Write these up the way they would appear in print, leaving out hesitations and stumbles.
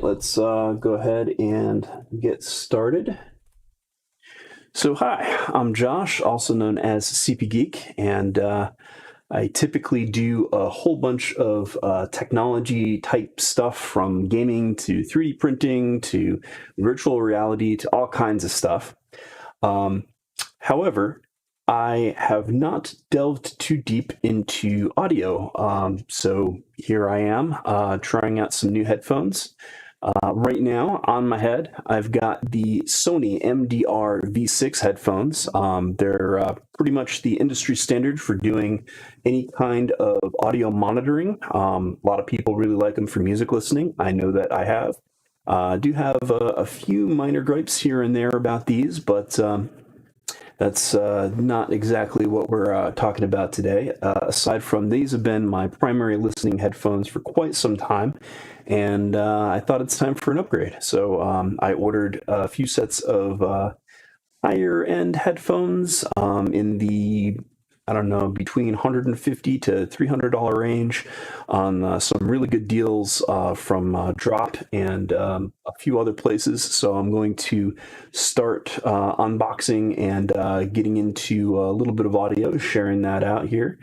let's go ahead and get started. So hi, I'm Josh, also known as Cpgeek, and I typically do a whole bunch of technology type stuff, from gaming to 3D printing to virtual reality to all kinds of stuff. However, I have not delved too deep into audio, so here I am trying out some new headphones. Right now on my head, I've got the Sony MDR-V6 headphones. They're pretty much the industry standard for doing any kind of audio monitoring. A lot of people really like them for music listening. I know that I have. I do have a few minor gripes here and there about these, but that's not exactly what we're talking about today. Aside from these have been my primary listening headphones for quite some time, and I thought it's time for an upgrade. So I ordered a few sets of higher-end headphones in the, I don't know, between $150 to $300 range on some really good deals from Drop and a few other places. So I'm going to start unboxing and getting into a little bit of audio, sharing that out here.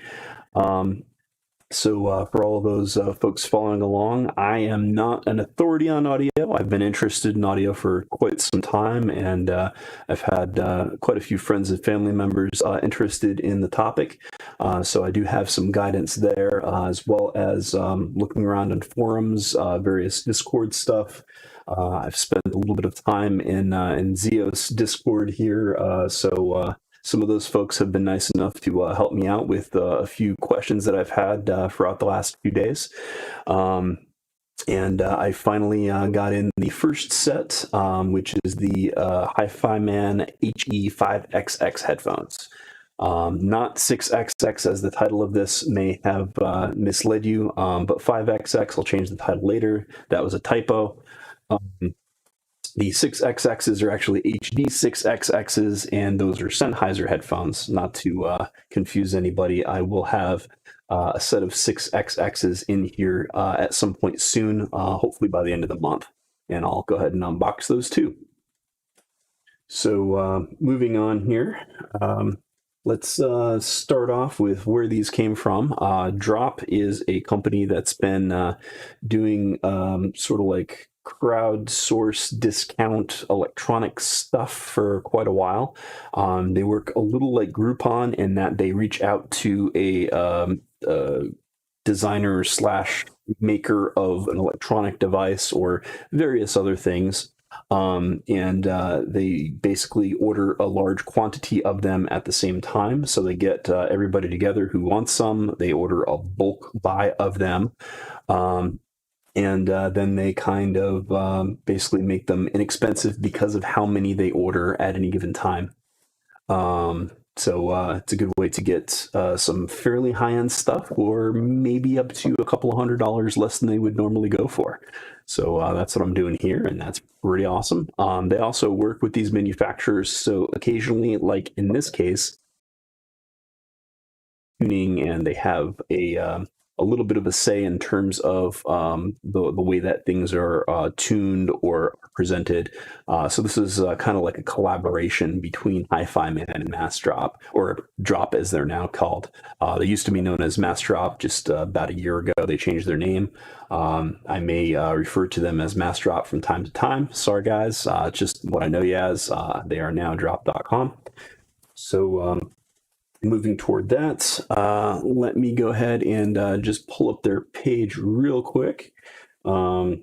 So for all of those folks following along, I am not an authority on audio. I've been interested in audio for quite some time, and I've had quite a few friends and family members interested in the topic. So I do have some guidance there, as well as looking around in forums, various Discord stuff. I've spent a little bit of time in Zeos Discord here, so some of those folks have been nice enough to help me out with a few questions that I've had throughout the last few days. And I finally got in the first set, which is the HiFiMan HE-5xx headphones. Not 6xx, as the title of this may have misled you, but 5xx. I'll change the title later. That was a typo. The 6xx's are actually HD 6xx's, and those are Sennheiser headphones. Not to confuse anybody, I will have a set of 6xx's in here at some point soon, hopefully by the end of the month, and I'll go ahead and unbox those too. So moving on here, let's start off with where these came from. Drop is a company that's been doing sort of like crowdsource discount electronic stuff for quite a while. They work a little like Groupon in that they reach out to a designer slash maker of an electronic device or various other things. And they basically order a large quantity of them at the same time. So they get everybody together who wants some. They order a bulk buy of them. And then they kind of basically make them inexpensive because of how many they order at any given time. So it's a good way to get some fairly high-end stuff, or maybe up to a couple of $100 less than they would normally go for. So that's what I'm doing here, and that's pretty awesome. They also work with these manufacturers, so occasionally, like in this case, tuning, and they have a little bit of a say in terms of the way that things are tuned or presented. So this is kind of like a collaboration between HiFiMan and Massdrop, or Drop as they're now called. They used to be known as Massdrop. Just about a year ago, they changed their name. I may refer to them as Massdrop from time to time. Sorry, guys. Just what I know you as. They are now Drop.com. So moving toward that, let me go ahead and just pull up their page real quick. So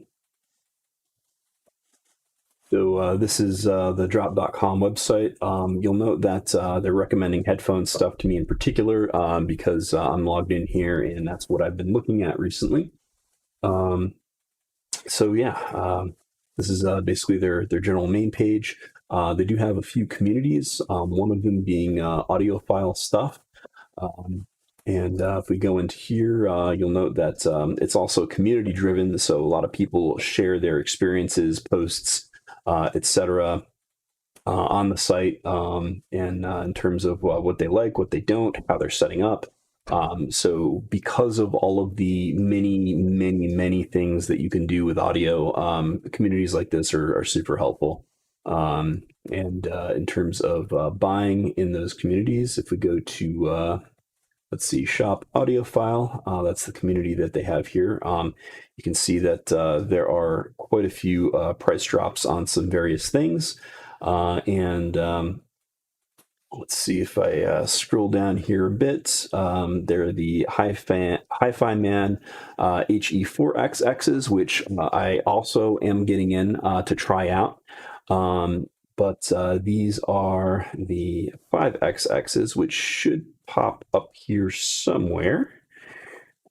this is the Drop.com website. You'll note that they're recommending headphone stuff to me in particular because I'm logged in here, and that's what I've been looking at recently. So yeah, this is basically their general main page. They do have a few communities, one of them being audiophile stuff. And if we go into here, you'll note that it's also community driven. So a lot of people share their experiences, posts, etc. On the site, and in terms of what they like, what they don't, how they're setting up. So because of all of the many things that you can do with audio, communities like this are super helpful. And in terms of buying in those communities, if we go to let's see, shop audiophile. That's the community that they have here. You can see that there are quite a few price drops on some various things. And let's see if I scroll down here a bit. There are the HiFiMan HE-5xx's, which I also am getting in to try out. But these are the 5xx's, which should pop up here somewhere.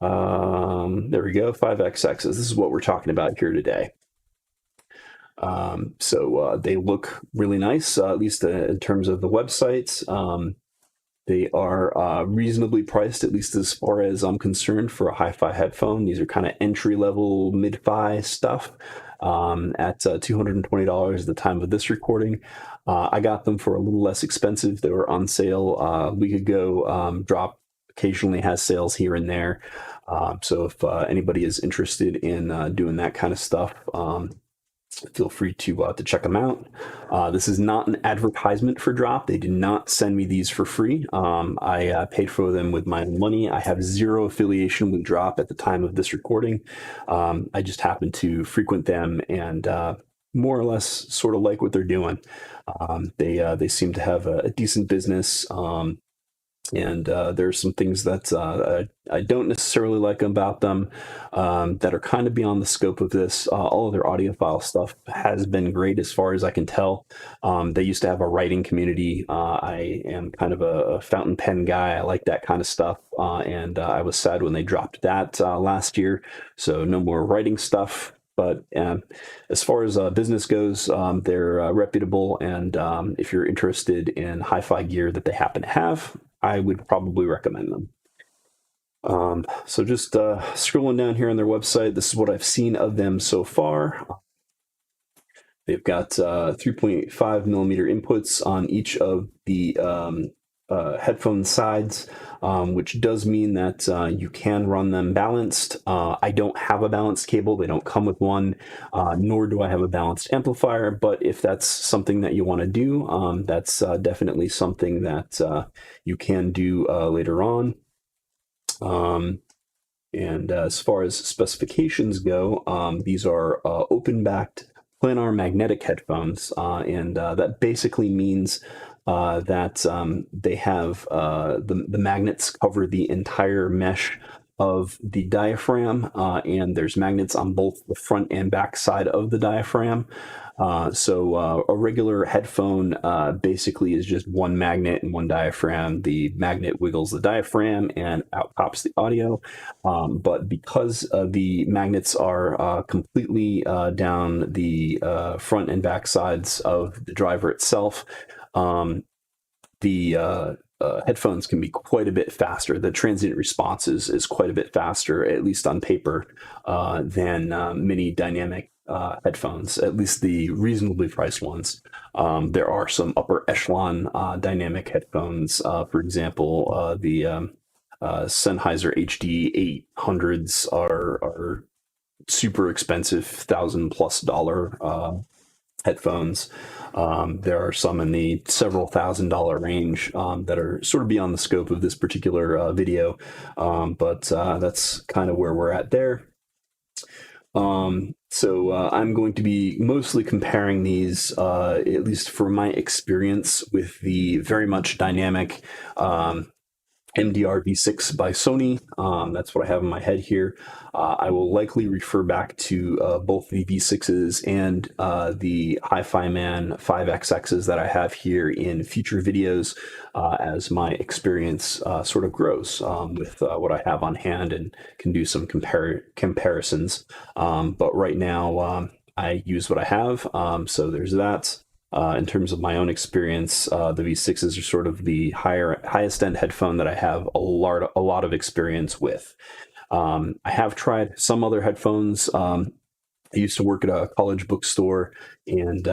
There we go, 5xx's. This is what we're talking about here today. So they look really nice, at least in terms of the websites. They are reasonably priced, at least as far as I'm concerned, for a hi-fi headphone. These are kind of entry-level, mid-fi stuff at $220 at the time of this recording. I got them for a little less expensive. They were on sale a week ago. Drop occasionally has sales here and there. So if anybody is interested in doing that kind of stuff, feel free to check them out. This is not an advertisement for Drop. They did not send me these for free. I paid for them with my own money. I have zero affiliation with Drop at the time of this recording. I just happen to frequent them and more or less sort of like what they're doing. They seem to have a decent business. And there's some things that I don't necessarily like about them that are kind of beyond the scope of this. All of their audiophile stuff has been great as far as I can tell. They used to have a writing community. I am kind of a fountain pen guy. I like that kind of stuff. And I was sad when they dropped that last year. So no more writing stuff. But as far as business goes, they're reputable. And if you're interested in hi-fi gear that they happen to have, I would probably recommend them. So just scrolling down here on their website, this is what I've seen of them so far. They've got 3.5 millimeter inputs on each of the headphone sides, which does mean that you can run them balanced. I don't have a balanced cable. They don't come with one, nor do I have a balanced amplifier. But if that's something that you want to do, that's definitely something that you can do later on. And as far as specifications go, these are open-backed planar-magnetic headphones, and that basically means that they have the magnets cover the entire mesh of the diaphragm, and there's magnets on both the front and back side of the diaphragm. So a regular headphone basically is just one magnet and one diaphragm. The magnet wiggles the diaphragm and out pops the audio. But because the magnets are completely down the front and back sides of the driver itself, the headphones can be quite a bit faster. The transient response is quite a bit faster, at least on paper, than many dynamic headphones, at least the reasonably priced ones. There are some upper echelon dynamic headphones. For example, the Sennheiser HD 800s are super expensive, $1,000+ headphones. There are some in the several $1,000 range that are sort of beyond the scope of this particular video, but that's kind of where we're at there. So I'm going to be mostly comparing these, at least for my experience, with the very much dynamic MDR-V6 by Sony. That's what I have in my head here. I will likely refer back to both the V6s and the HiFiMan 5xx's that I have here in future videos as my experience sort of grows with what I have on hand, and can do some comparisons. But right now, I use what I have, so there's that. In terms of my own experience, the V6s are sort of the highest end headphone that I have a lot of experience with. I have tried some other headphones. I used to work at a college bookstore and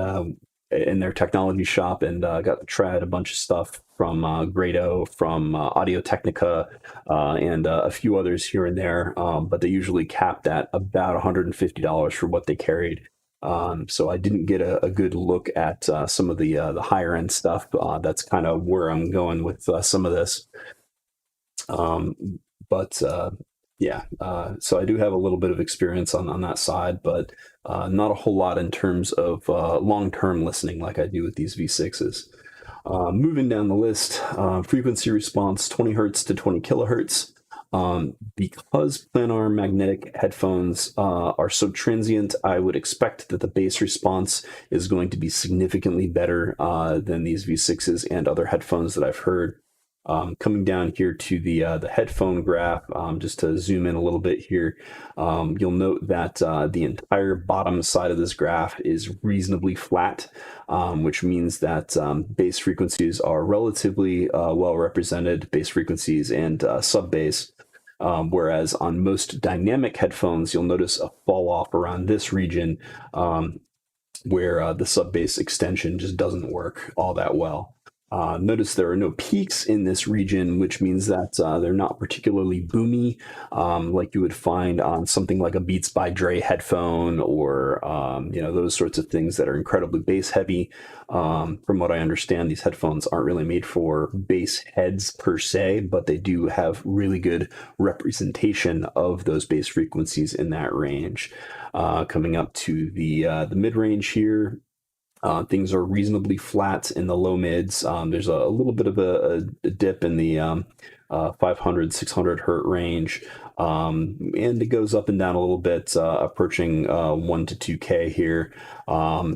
in their technology shop, and got to try out a bunch of stuff. from Grado, from Audio-Technica, and a few others here and there, but they usually capped at about $150 for what they carried. So I didn't get a good look at some of the higher end stuff. That's kind of where I'm going with some of this. But yeah, so I do have a little bit of experience on that side, but not a whole lot in terms of long-term listening like I do with these V6s. Moving down the list, frequency response 20 hertz to 20 kilohertz. Because planar magnetic headphones are so transient, I would expect that the bass response is going to be significantly better than these V6s and other headphones that I've heard. Coming down here to the headphone graph, just to zoom in a little bit here, you'll note that the entire bottom side of this graph is reasonably flat, which means that bass frequencies are relatively well represented, bass frequencies and sub-bass. Whereas on most dynamic headphones, you'll notice a fall off around this region where the sub-bass extension just doesn't work all that well. Notice there are no peaks in this region, which means that they're not particularly boomy, like you would find on something like a Beats by Dre headphone or those sorts of things that are incredibly bass heavy. From what I understand, these headphones aren't really made for bass heads per se, but they do have really good representation of those bass frequencies in that range. Coming up to the mid-range here, things are reasonably flat in the low mids. There's a little bit of a dip in the 500, 600 hertz range, and it goes up and down a little bit, approaching 1 to 2K here.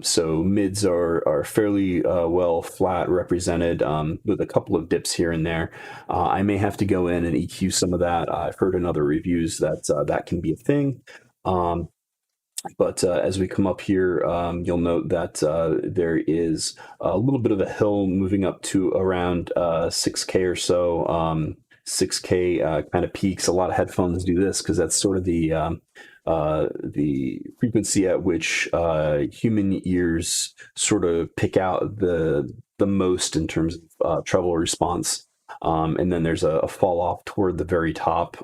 So mids are fairly well flat represented, with a couple of dips here and there. I may have to go in and EQ some of that. I've heard in other reviews that that can be a thing. But as we come up here, you'll note that there is a little bit of a hill moving up to around 6K or so, 6K kind of peaks. A lot of headphones do this because that's sort of the frequency at which human ears sort of pick out the most in terms of treble response. And then there's a fall off toward the very top.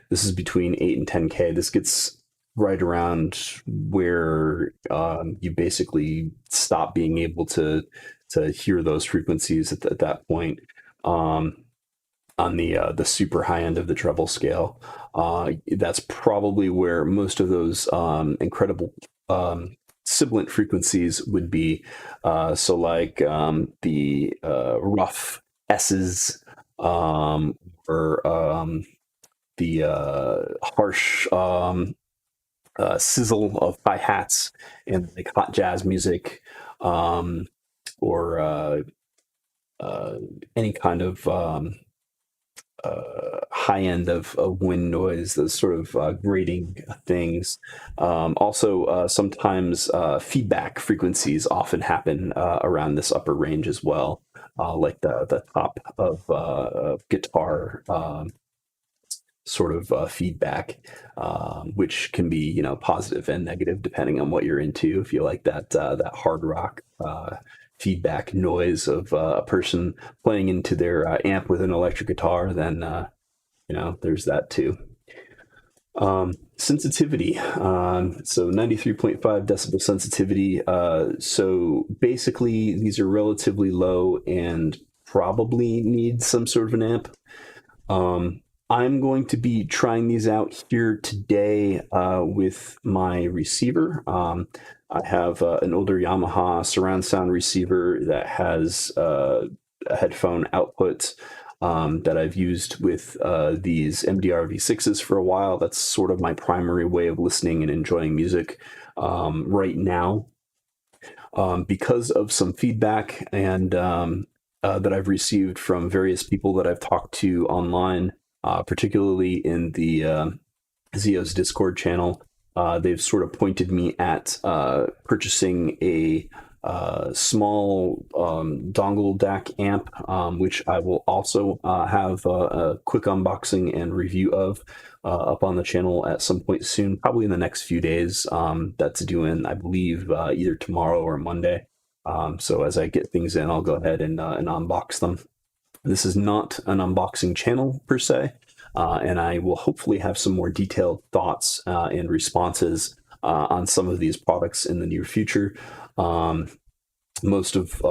This is between 8 and 10K. This gets right around where you basically stop being able to hear those frequencies at that point, on the super high end of the treble scale. That's probably where most of those incredible sibilant frequencies would be. So like the rough S's, or the harsh sizzle of hi-hats and like hot jazz music, or any kind of high end of wind noise, those sort of grating things. Also, sometimes feedback frequencies often happen around this upper range as well, like the top of guitar sort of feedback, which can be positive and negative depending on what you're into. If you like that hard rock feedback noise of a person playing into their amp with an electric guitar, then there's that too. Sensitivity, so 93.5 decibel sensitivity. So basically these are relatively low and probably need some sort of an amp. I'm going to be trying these out here today with my receiver. I have an older Yamaha surround sound receiver that has a headphone output that I've used with these MDR-V6s for a while. That's sort of my primary way of listening and enjoying music right now. Because of some feedback and that I've received from various people that I've talked to online, particularly in the Zio's Discord channel, they've sort of pointed me at purchasing a small dongle DAC amp, which I will also have a quick unboxing and review of up on the channel at some point soon, probably in the next few days. That's due in, I believe, either tomorrow or Monday. So as I get things in, I'll go ahead and unbox them. This is not an unboxing channel per se, and I will hopefully have some more detailed thoughts and responses on some of these products in the near future. Most of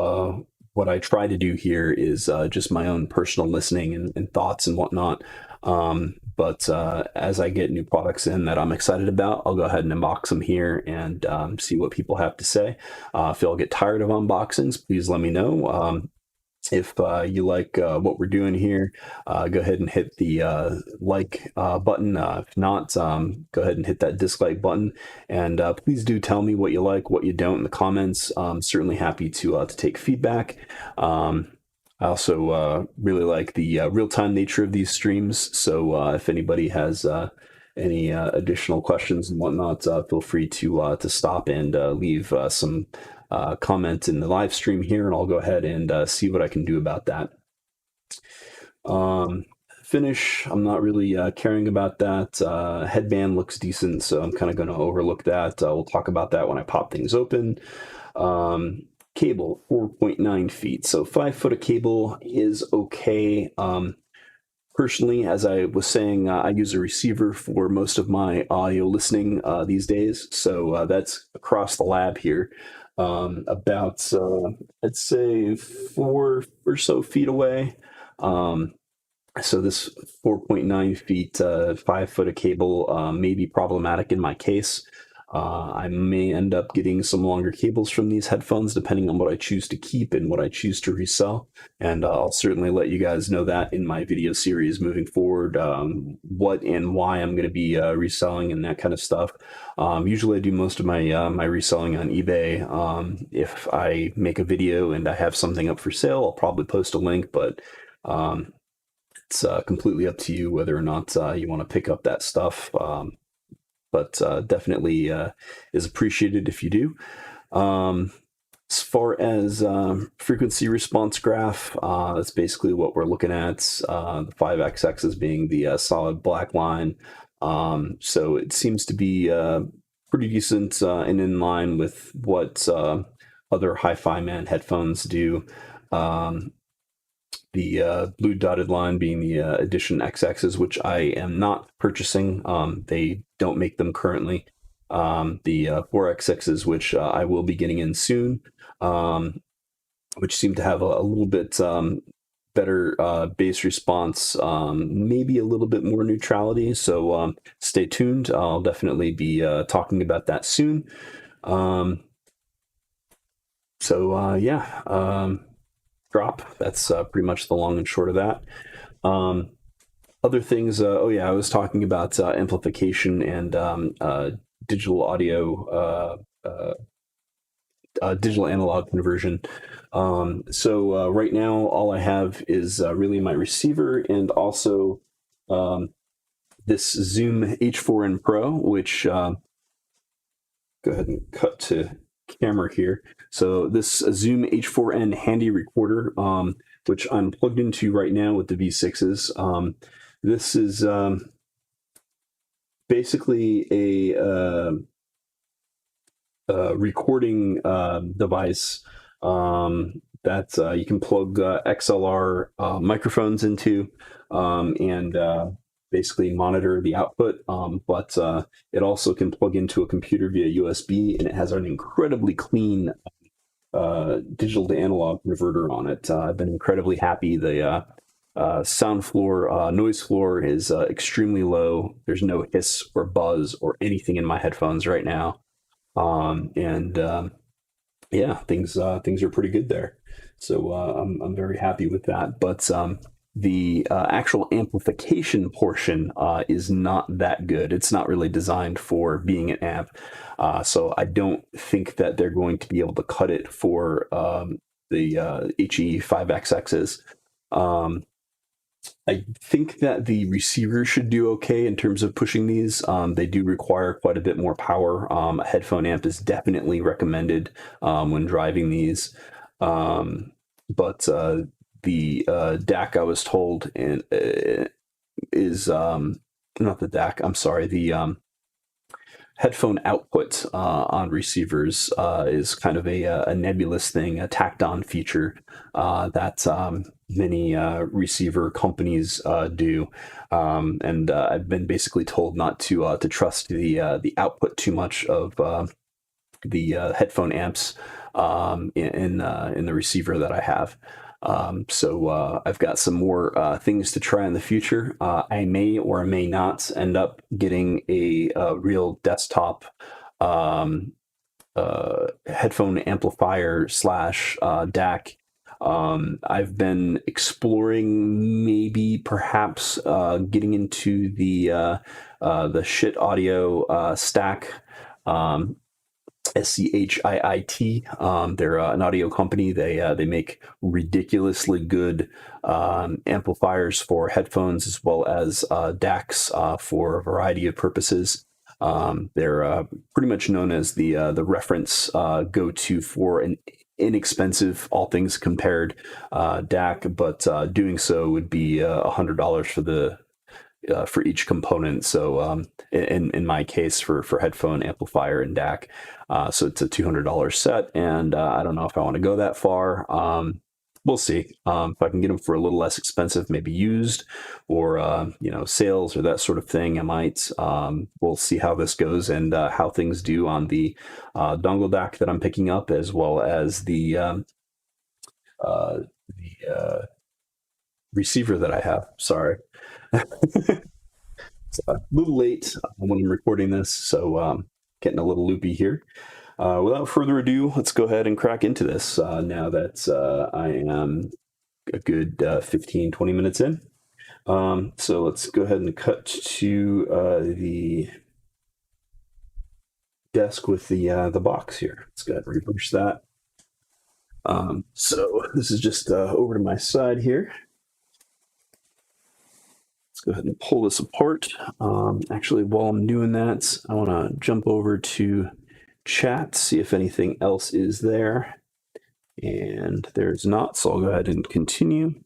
what I try to do here is just my own personal listening and thoughts and whatnot. But as I get new products in that I'm excited about, I'll go ahead and unbox them here and see what people have to say. If y'all get tired of unboxings, please let me know. If you like what we're doing here, go ahead and hit the like button. If not, go ahead and hit that dislike button. And please do tell me what you like, what you don't in the comments. I'm certainly happy to take feedback. I also really like the real-time nature of these streams. So if anybody has any additional questions and whatnot, feel free to stop and leave some comment in the live stream here, and I'll go ahead and see what I can do about that. Finish, I'm not really caring about that. Headband looks decent, so I'm kind of going to overlook that. We'll talk about that when I pop things open. Cable, 4.9 feet. So 5 foot of cable is okay. Personally, as I was saying, I use a receiver for most of my audio listening these days. So that's across the lab here. About, I'd say 4 or so feet away. So this 4.9 feet, 5 foot of cable may be problematic in my case. I may end up getting some longer cables from these headphones, depending on what I choose to keep and what I choose to resell. And I'll certainly let you guys know that in my video series moving forward, what and why I'm going to be reselling and that kind of stuff. Usually I do most of my my reselling on eBay. If I make a video and I have something up for sale, I'll probably post a link, but it's completely up to you whether or not you want to pick up that stuff. But definitely is appreciated if you do. As far as frequency response graph, that's basically what we're looking at. The 5xx as being the solid black line. So it seems to be pretty decent and in line with what other HiFiMan headphones do. The blue dotted line being the Edition XXs, which I am not purchasing. They don't make them currently. The 4xxs, which I will be getting in soon, which seem to have a little bit better bass response, maybe a little bit more neutrality. So stay tuned. I'll definitely be talking about that soon. Yeah. Drop. That's pretty much the long and short of that. Other things, oh yeah, I was talking about amplification and digital audio, digital analog conversion. So right now, all I have is really my receiver and also this Zoom H4n Pro, which go ahead and cut to camera here. So this Zoom H4n handy recorder, which I'm plugged into right now with the V6s. This is basically a recording device that you can plug XLR microphones into and basically monitor the output, but it also can plug into a computer via USB, and it has an incredibly clean digital to analog converter on it. I've been incredibly happy. The sound floor, noise floor is extremely low. There's no hiss or buzz or anything in my headphones right now. Yeah, things are pretty good there. So I'm very happy with that. But the actual amplification portion is not that good. It's not really designed for being an amp. So I don't think that they're going to be able to cut it for the HE-5xxs. I think that the receiver should do okay in terms of pushing these. They do require quite a bit more power. A headphone amp is definitely recommended when driving these. But the DAC, I was told, is not the DAC, I'm sorry, the headphone output on receivers is kind of a nebulous thing, a tacked on feature that many receiver companies do, and I've been basically told not to trust the output too much of the headphone amps in the receiver that I have. So I've got some more things to try in the future. I may or may not end up getting a real desktop headphone amplifier slash DAC. I've been exploring maybe perhaps getting into the Shit Audio stack. SCHIIT. They're an audio company. They make ridiculously good amplifiers for headphones as well as DACs for a variety of purposes. They're pretty much known as the reference go-to for an inexpensive, all things compared, DAC, but doing so would be $100 for the for each component. So in my case, for headphone amplifier and DAC, so it's a $200 set, and I don't know if I want to go that far. We'll see if I can get them for a little less expensive, maybe used, or sales or that sort of thing. I might. We'll see how this goes and how things do on the dongle DAC that I'm picking up, as well as the receiver that I have. Sorry. It's a little late when I'm recording this, so getting a little loopy here. Without further ado, let's go ahead and crack into this now that I am a good 15-20 minutes in. So let's go ahead and cut to the desk with the box here. Let's go ahead and reverse that. So this is just over to my side here. Let's go ahead and pull this apart. Actually, while I'm doing that, I want to jump over to chat, see if anything else is there. And there's not, so I'll go ahead and continue.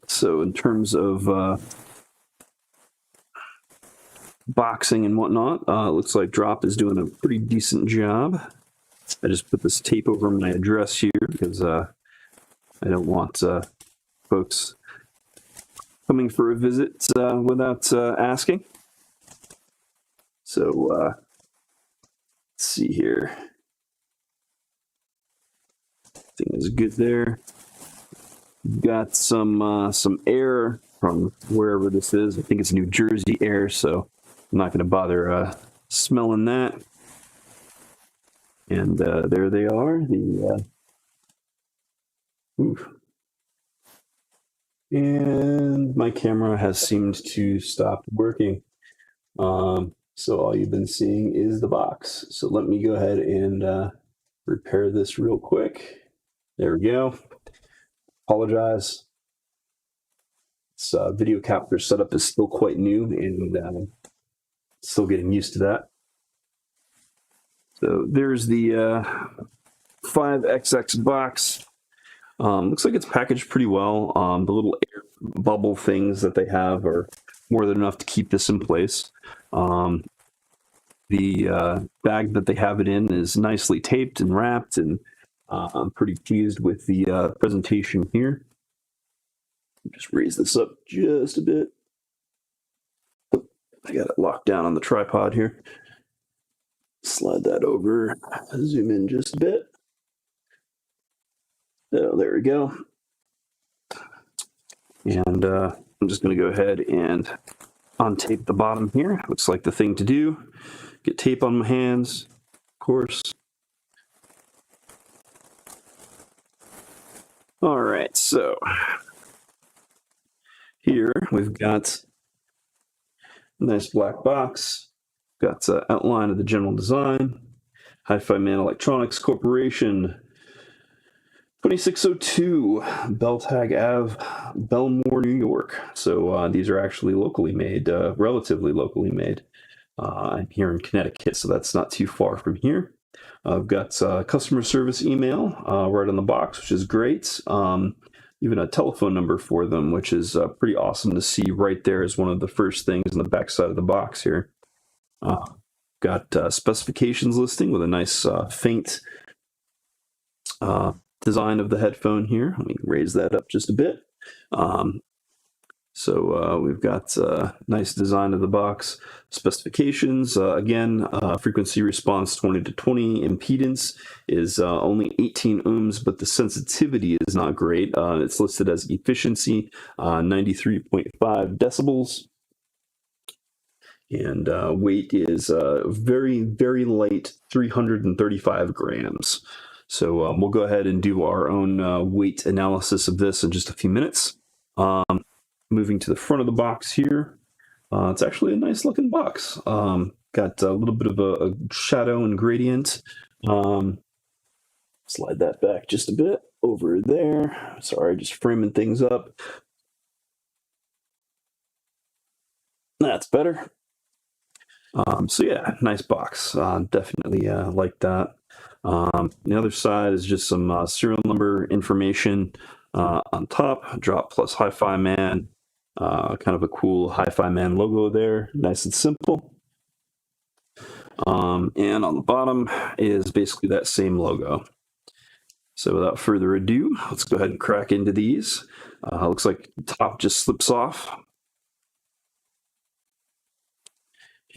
So in terms of boxing and whatnot, looks like Drop is doing a pretty decent job. I just put this tape over my address here because I don't want folks coming for a visit without asking. So let's see here. Everything is good there. Got some air from wherever this is. I think it's New Jersey air, so I'm not going to bother smelling that. And there they are. And my camera has seemed to stop working. So all you've been seeing is the box. So let me go ahead and repair this real quick. There we go. Apologize. This video capture setup is still quite new and still getting used to that. So there's the HE-5xx box. Looks like it's packaged pretty well. The little air bubble things that they have are more than enough to keep this in place. The bag that they have it in is nicely taped and wrapped, and I'm pretty pleased with the presentation here. Just raise this up just a bit. I got it locked down on the tripod here. Slide that over, zoom in just a bit. So there we go. And I'm just going to go ahead and untape the bottom here. Looks like the thing to do. Get tape on my hands, of course. All right, so here we've got a nice black box. Got an outline of the general design. HiFiMan Electronics Corporation, 2602 Belltag Ave, Belmore, New York. So these are actually locally made, relatively locally made. I'm here in Connecticut, so that's not too far from here. I've got customer service email right on the box, which is great. Even a telephone number for them, which is pretty awesome to see right there as one of the first things on the back side of the box here. Got specifications listing with a nice faint design of the headphone here. Let me raise that up just a bit. So we've got nice design of the box. Specifications, again, frequency response 20 to 20. Impedance is only 18 ohms, but the sensitivity is not great. It's listed as efficiency, 93.5 decibels. And weight is very, very light, 335 grams. So we'll go ahead and do our own weight analysis of this in just a few minutes. Moving to the front of the box here, it's actually a nice looking box. Got a little bit of a shadow and gradient. Slide that back just a bit over there. Sorry, just framing things up. That's better. So yeah, nice box. Definitely like that. The other side is just some serial number information on top. Drop plus HiFiMan. Kind of a cool HiFiMan logo there. Nice and simple. And on the bottom is basically that same logo. So without further ado, let's go ahead and crack into these. Looks like the top just slips off.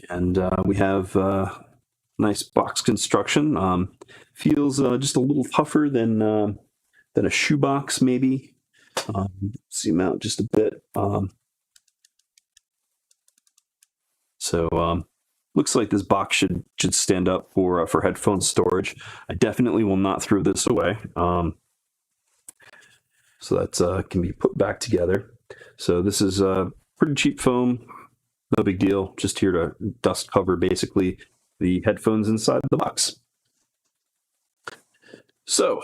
And we have nice box construction. Feels just a little tougher than a shoebox, maybe. Zoom out just a bit. Looks like this box should stand up for headphone storage. I definitely will not throw this away. So that can be put back together. So this is pretty cheap foam. No big deal. Just here to dust cover basically the headphones inside the box. So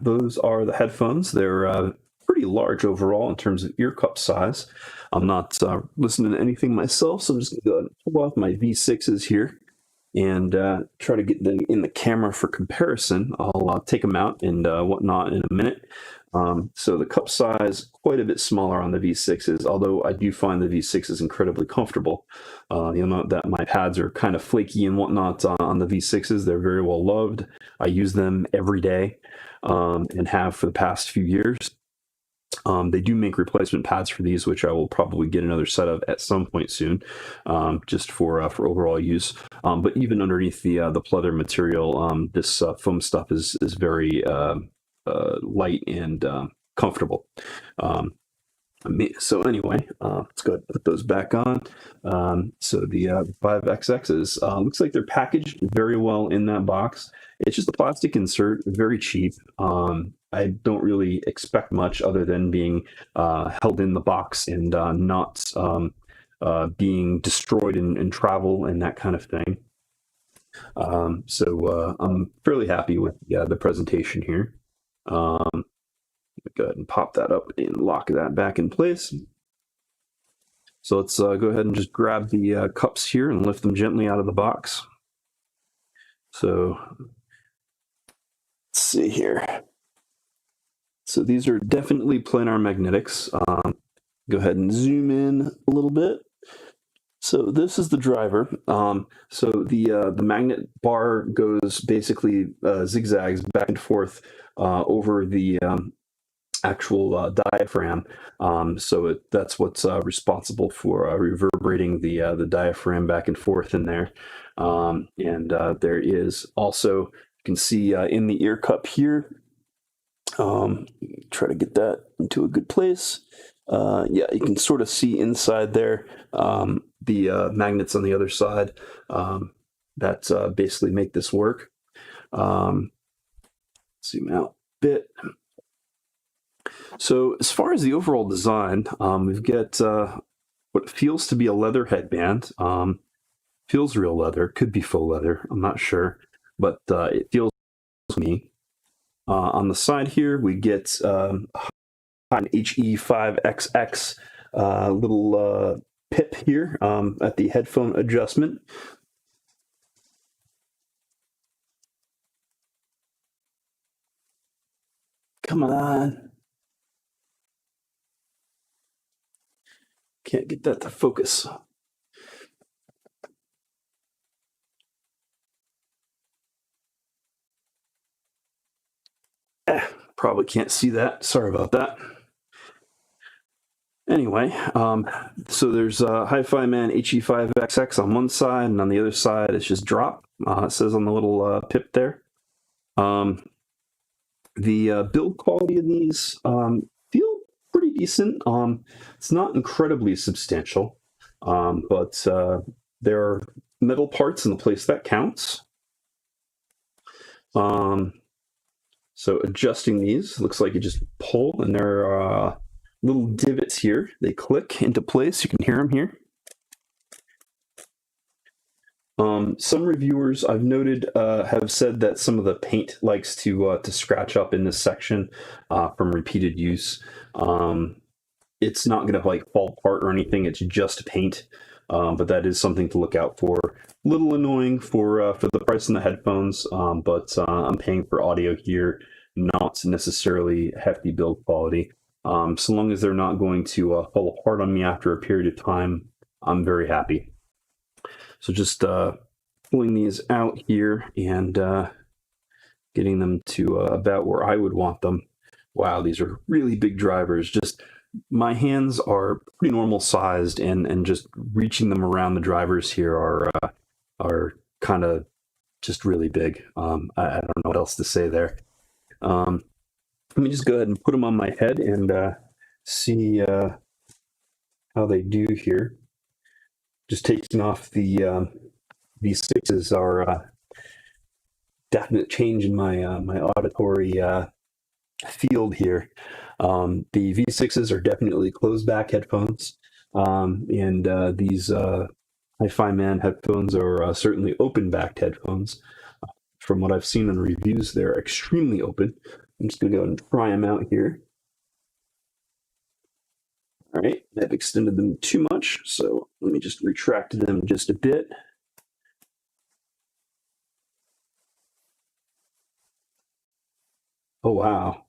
those are the headphones. They're pretty large overall in terms of ear cup size. I'm not listening to anything myself, so I'm just going to go ahead and pull off my V6s here and try to get them in the camera for comparison. I'll take them out and whatnot in a minute. So the cup size, quite a bit smaller on the V6s, although I do find the V6s incredibly comfortable. You'll note that my pads are kind of flaky and whatnot on the V6s. They're very well loved. I use them every day and have for the past few years. They do make replacement pads for these, which I will probably get another set of at some point soon, just for overall use. But even underneath the pleather material, this foam stuff is very light and comfortable. So anyway, let's go ahead and put those back on. So the 5xx's looks like they're packaged very well in that box. It's just a plastic insert, very cheap. I don't really expect much other than being held in the box and not being destroyed in travel and that kind of thing. So I'm fairly happy with the presentation here. Go ahead and pop that up and lock that back in place. So let's go ahead and just grab the cups here and lift them gently out of the box. So let's see here. So these are definitely planar magnetics. Go ahead and zoom in a little bit. So this is the driver. So the magnet bar goes basically zigzags back and forth over the actual diaphragm. So that's what's responsible for reverberating the diaphragm back and forth in there. And there is also, you can see in the ear cup here, try to get that into a good place. Yeah, you can sort of see inside there the magnets on the other side that basically make this work. Zoom out a bit. So as far as the overall design, we've got what feels to be a leather headband. Feels real leather, could be faux leather, I'm not sure, but it feels to me. On the side here, we get an HE-5xx little pip here at the headphone adjustment. Come on. Can't get that to focus. Probably can't see that. Sorry about that. Anyway, so there's HiFiMan HE-5xx on one side, and on the other side it's just drop. It says on the little pip there. The build quality of these feel pretty decent. It's not incredibly substantial, but there are metal parts in the place that counts. So adjusting these, looks like you just pull, and there are little divots here. They click into place. You can hear them here. Some reviewers I've noted have said that some of the paint likes to scratch up in this section from repeated use. It's not going to like fall apart or anything. It's just paint, but that is something to look out for. A little annoying for the price of the headphones, but I'm paying for audio here, not necessarily hefty build quality. So long as they're not going to fall apart on me after a period of time, I'm very happy. So just pulling these out here and getting them to about where I would want them. Wow, these are really big drivers. Just my hands are pretty normal sized, and just reaching them around the drivers here are kind of just really big. I don't know what else to say there. Let me just go ahead and put them on my head and see how they do here. Just taking off the V6s are a definite change in my my auditory field here. The V6s are definitely closed back headphones, and these HiFiMan headphones are certainly open backed headphones. From what I've seen in reviews, they're extremely open. I'm just going to go and try them out here. All right, I've extended them too much, so let me just retract them just a bit. Oh, wow.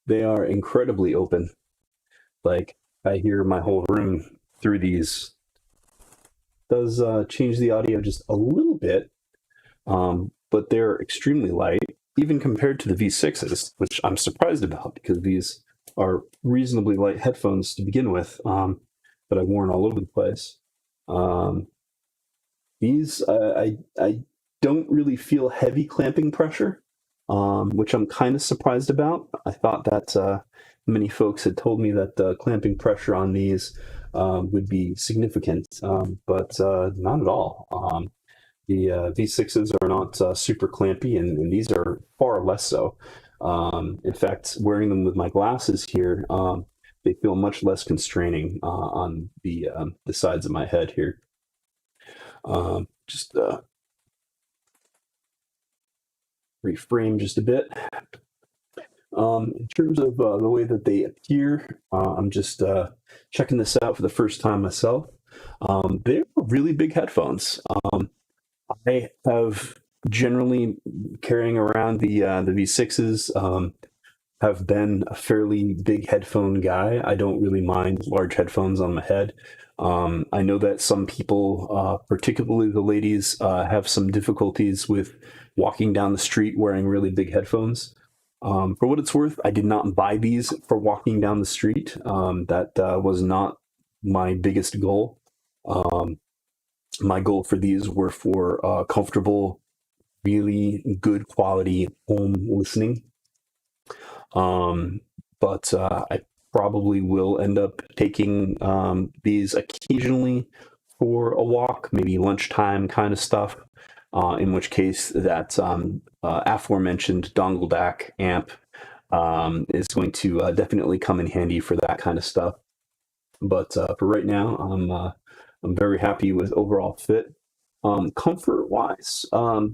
They are incredibly open. Like, I hear my whole room through these. Does change the audio just a little bit, but they're extremely light, even compared to the V6s, which I'm surprised about because these are reasonably light headphones to begin with, but I've worn all over the place. These, I don't really feel heavy clamping pressure, which I'm kind of surprised about. I thought that many folks had told me that the clamping pressure on these would be significant, but not at all. The V6s are not super clampy, and these are far less so. In fact, wearing them with my glasses here, they feel much less constraining on the sides of my head here. Just reframe just a bit. In terms of the way that they appear, I'm just checking this out for the first time myself. They're really big headphones. I have generally carrying around the V6s, have been a fairly big headphone guy. I don't really mind large headphones on my head. I know that some people, particularly the ladies, have some difficulties with walking down the street wearing really big headphones. For what it's worth, I did not buy these for walking down the street. That was not my biggest goal. My goal for these were for comfortable, really good quality home listening. But I probably will end up taking these occasionally for a walk, maybe lunchtime kind of stuff. In which case that aforementioned dongle DAC amp is going to definitely come in handy for that kind of stuff. But for right now, I'm very happy with overall fit. Comfort-wise,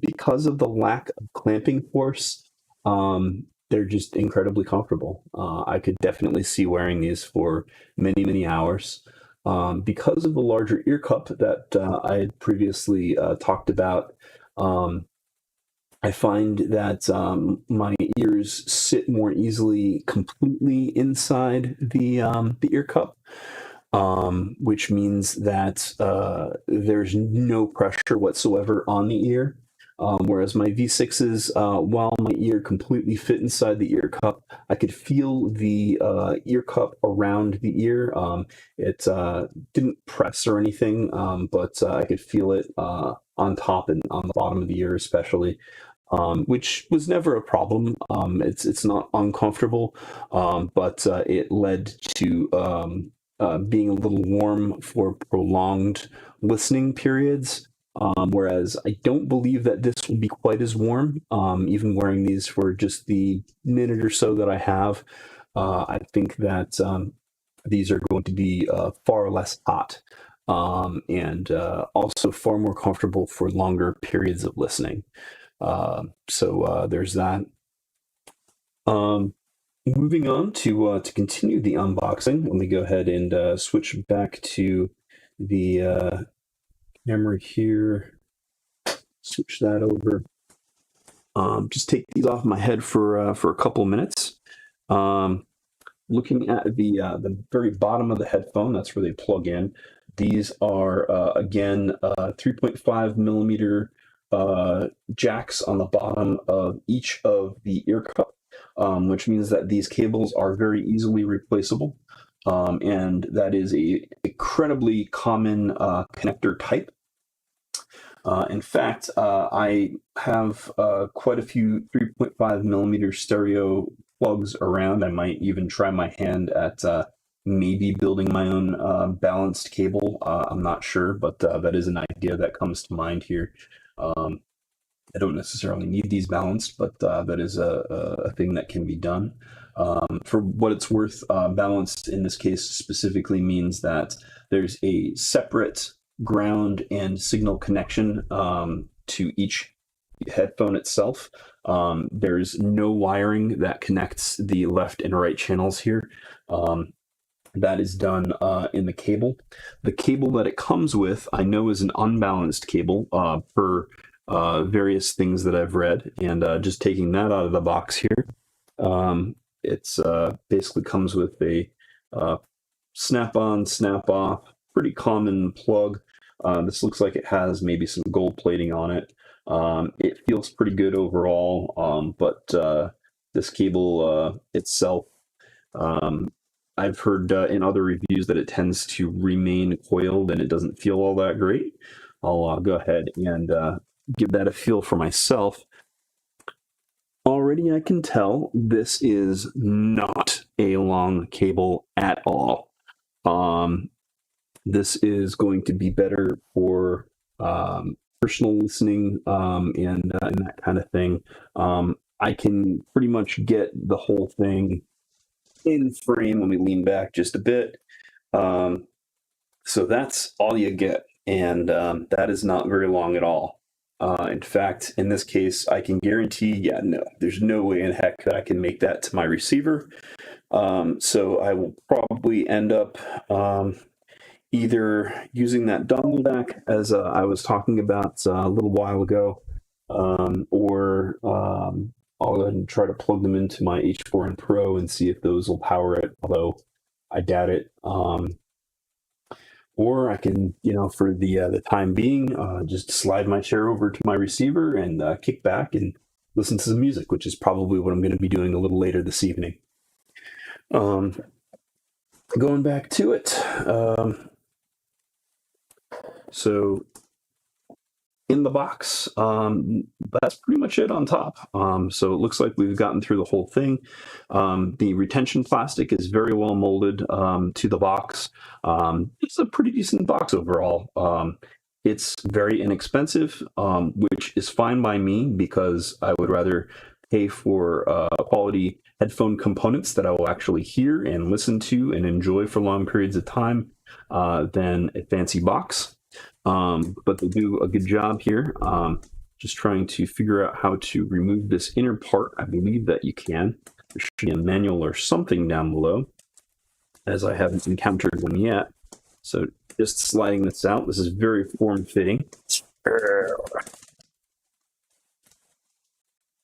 because of the lack of clamping force, they're just incredibly comfortable. I could definitely see wearing these for many, many hours. Because of the larger ear cup that I had previously talked about, I find that my ears sit more easily completely inside the ear cup, which means that there's no pressure whatsoever on the ear. Whereas my V6s, while my ear completely fit inside the ear cup, I could feel the ear cup around the ear. It didn't press or anything, but I could feel it on top and on the bottom of the ear especially. Which was never a problem. It's not uncomfortable, but it led to being a little warm for prolonged listening periods. Whereas I don't believe that this will be quite as warm, even wearing these for just the minute or so that I have. I think that these are going to be far less hot, and also far more comfortable for longer periods of listening. So there's that. Moving on to continue the unboxing, let me go ahead and switch back to the camera here. Switch that over. Just take these off my head for a couple minutes. Looking at the very bottom of the headphone, that's where they plug in. These are again 3.5 millimeter jacks on the bottom of each of the ear cup, which means that these cables are very easily replaceable, and that is a incredibly common connector type. In fact, I have quite a few 3.5 millimeter stereo plugs around. I might even try my hand at maybe building my own balanced cable. I'm not sure, but that is an idea that comes to mind here. I don't necessarily need these balanced, but that is a thing that can be done. For what it's worth, balanced in this case specifically means that there's a separate ground and signal connection to each headphone itself. There's no wiring that connects the left and right channels here. That is done in the cable. The cable that it comes with, I know, is an unbalanced cable per various things that I've read. And just taking that out of the box here, it's basically comes with a snap-on, snap-off, pretty common plug. This looks like it has maybe some gold plating on it. It feels pretty good overall, but this cable itself, I've heard in other reviews that it tends to remain coiled and it doesn't feel all that great. I'll go ahead and give that a feel for myself. Already I can tell this is not a long cable at all. This is going to be better for personal listening and that kind of thing. I can pretty much get the whole thing in frame. Let me lean back just a bit. So that's all you get, and that is not very long at all. In fact, in this case, I can guarantee, there's no way in heck that I can make that to my receiver. So I will probably end up either using that dongle back, as I was talking about a little while ago, or I'll go ahead and try to plug them into my H4n Pro and see if those will power it, although I doubt it. Or I can, for the time being, just slide my chair over to my receiver and kick back and listen to some music, which is probably what I'm going to be doing a little later this evening. Going back to it. So in the box, that's pretty much it on top. So it looks like we've gotten through the whole thing. The retention plastic is very well molded to the box. It's a pretty decent box overall. It's very inexpensive, which is fine by me because I would rather pay for quality headphone components that I will actually hear and listen to and enjoy for long periods of time than a fancy box. But they do a good job here. Just trying to figure out how to remove this inner part. I believe that you can. There should be a manual or something down below, as I haven't encountered one yet. So just sliding this out. This is very form-fitting.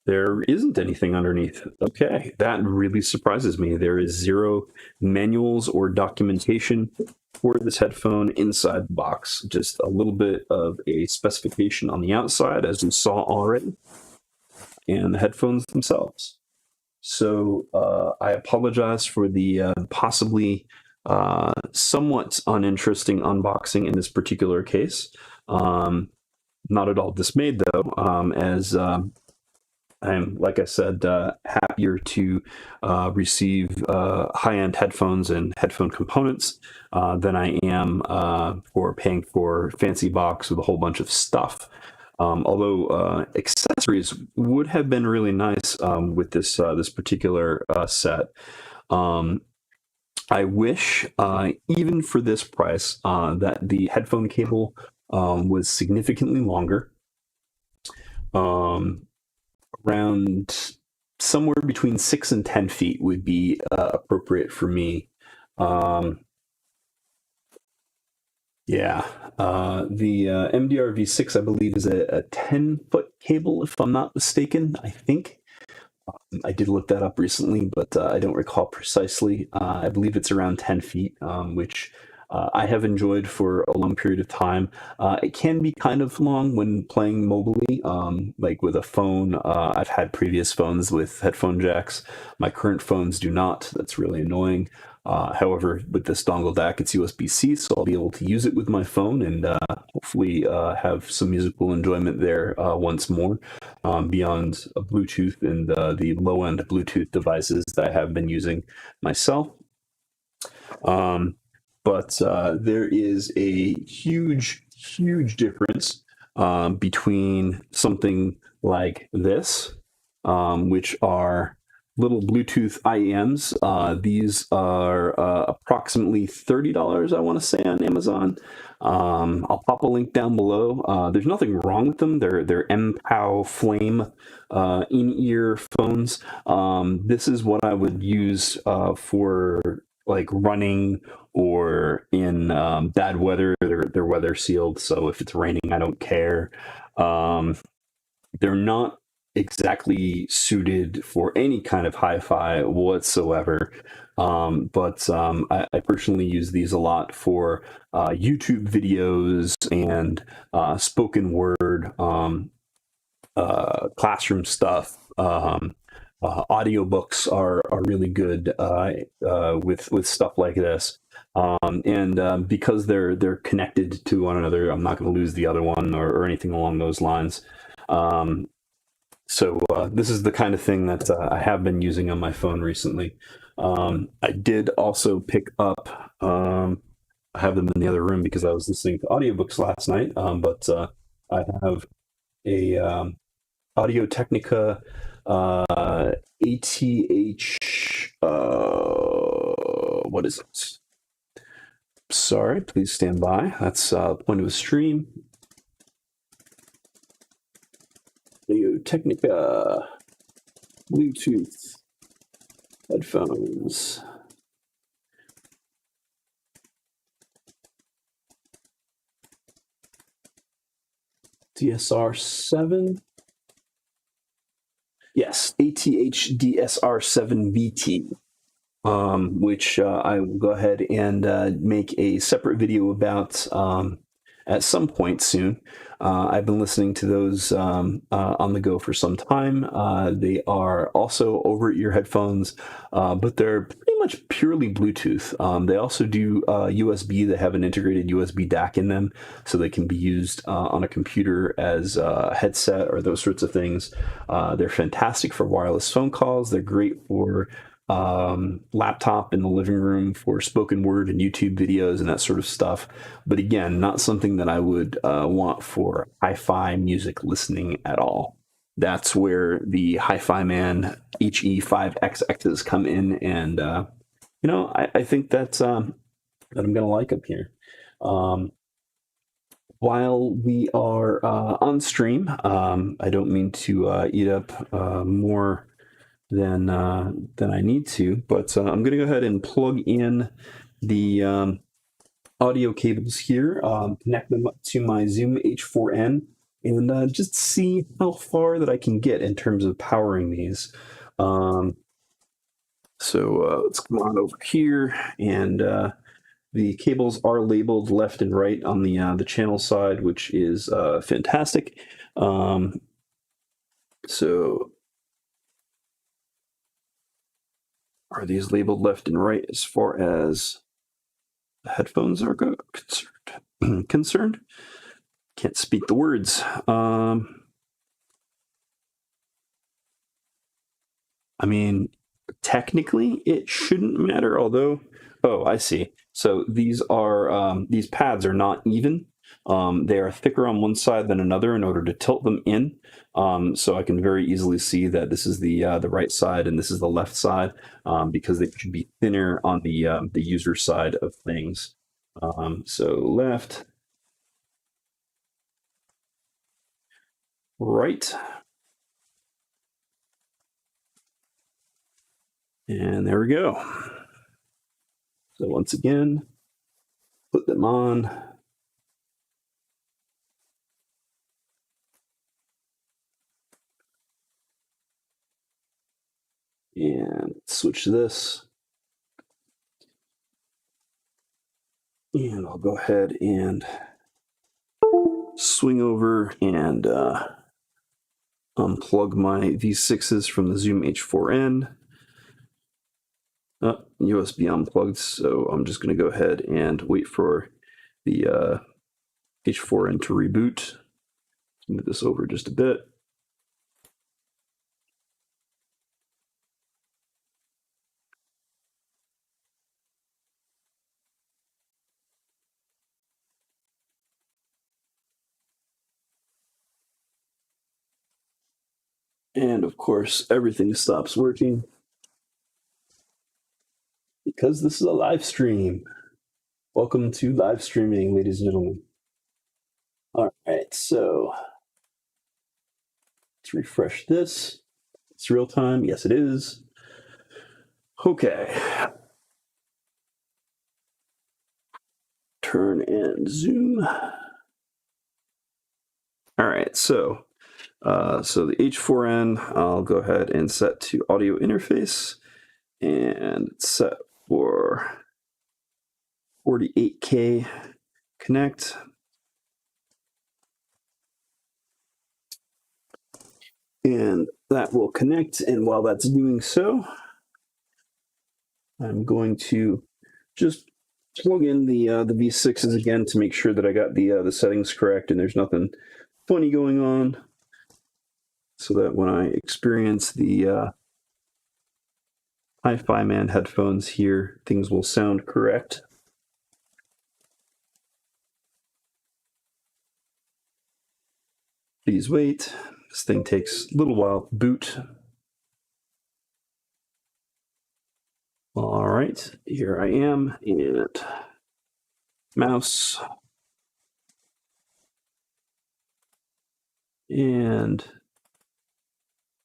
There isn't anything underneath. Okay, that really surprises me. There is zero manuals or documentation for this headphone inside the box. Just a little bit of a specification on the outside, as we saw already, and the headphones themselves. So I apologize for the possibly somewhat uninteresting unboxing in this particular case. Not at all dismayed, though, as I'm, like I said, happier to receive high-end headphones and headphone components than I am for paying for fancy box with a whole bunch of stuff. Although accessories would have been really nice with this particular set. I wish, even for this price, that the headphone cable was significantly longer. Around somewhere between 6 and 10 feet would be appropriate for me. Yeah, the MDR-V6, I believe, is a 10-foot cable, if I'm not mistaken, I think. I did look that up recently, but I don't recall precisely. I believe it's around 10 feet, which I have enjoyed for a long period of time. It can be kind of long when playing mobilely, like with a phone. I've had previous phones with headphone jacks. My current phones do not. That's really annoying. However, with this dongle DAC, it's USB-C, so I'll be able to use it with my phone and hopefully have some musical enjoyment there once more, beyond Bluetooth and the low-end Bluetooth devices that I have been using myself. But there is a huge, huge difference between something like this, which are little Bluetooth IEMs. These are approximately $30, I want to say, on Amazon. I'll pop a link down below. There's nothing wrong with them. They're MPOW Flame in-ear phones. This is what I would use for like running or in bad weather. They're weather sealed, so if it's raining, I don't care. They're not exactly suited for any kind of hi-fi whatsoever, but I personally use these a lot for YouTube videos and spoken word, classroom stuff. Audiobooks are really good with stuff like this, and because they're connected to one another, I'm not going to lose the other one or anything along those lines. So this is the kind of thing that I have been using on my phone recently. I did also pick up, I have them in the other room because I was listening to audiobooks last night, but I have a Audio-Technica ATH, what is it? Sorry, please stand by. That's the point of a stream. Audio-Technica Bluetooth headphones. DSR7. Yes, ATH DSR7 VT, which I will go ahead and make a separate video about at some point soon. I've been listening to those on the go for some time. They are also over-ear headphones, but they're pretty much purely Bluetooth. They also do USB. They have an integrated USB DAC in them, so they can be used on a computer as a headset or those sorts of things. They're fantastic for wireless phone calls. They're great for laptop in the living room for spoken word and YouTube videos and that sort of stuff. But again, not something that I would want for hi-fi music listening at all. That's where the HiFiMan HE-5xx's come in, and you know, I think that's that I'm gonna like up here. While we are on stream, I don't mean to eat up more than I need to, but I'm going to go ahead and plug in the audio cables here, connect them up to my Zoom H4n, and just see how far that I can get in terms of powering these. So let's come on over here and The cables are labeled left and right on the channel side, which is fantastic. So are these labeled left and right as far as the headphones are concerned? Can't speak the words. I mean, technically it shouldn't matter, although, oh, I see. So these pads are not even. They are thicker on one side than another in order to tilt them in. So I can very easily see that this is the right side and this is the left side, because they should be thinner on the user side of things. So left, right, and there we go. So once again, put them on. And switch this. And I'll go ahead and swing over and unplug my V6s from the Zoom H4n. USB unplugged, so I'm just going to go ahead and wait for the H4n to reboot. Move this over just a bit. And of course, everything stops working because this is a live stream. Welcome to live streaming, ladies and gentlemen. All right, so let's refresh this. It's real time. Yes, it is. Okay. Turn and zoom. All right, so the H4n, I'll go ahead and set to audio interface and set for 48K connect. And that will connect, and while that's doing so, I'm going to just plug in the V6s again to make sure that I got the settings correct and there's nothing funny going on, so that when I experience the HiFiMan headphones here, things will sound correct. Please wait. This thing takes a little while to boot. All right, here I am, and mouse. And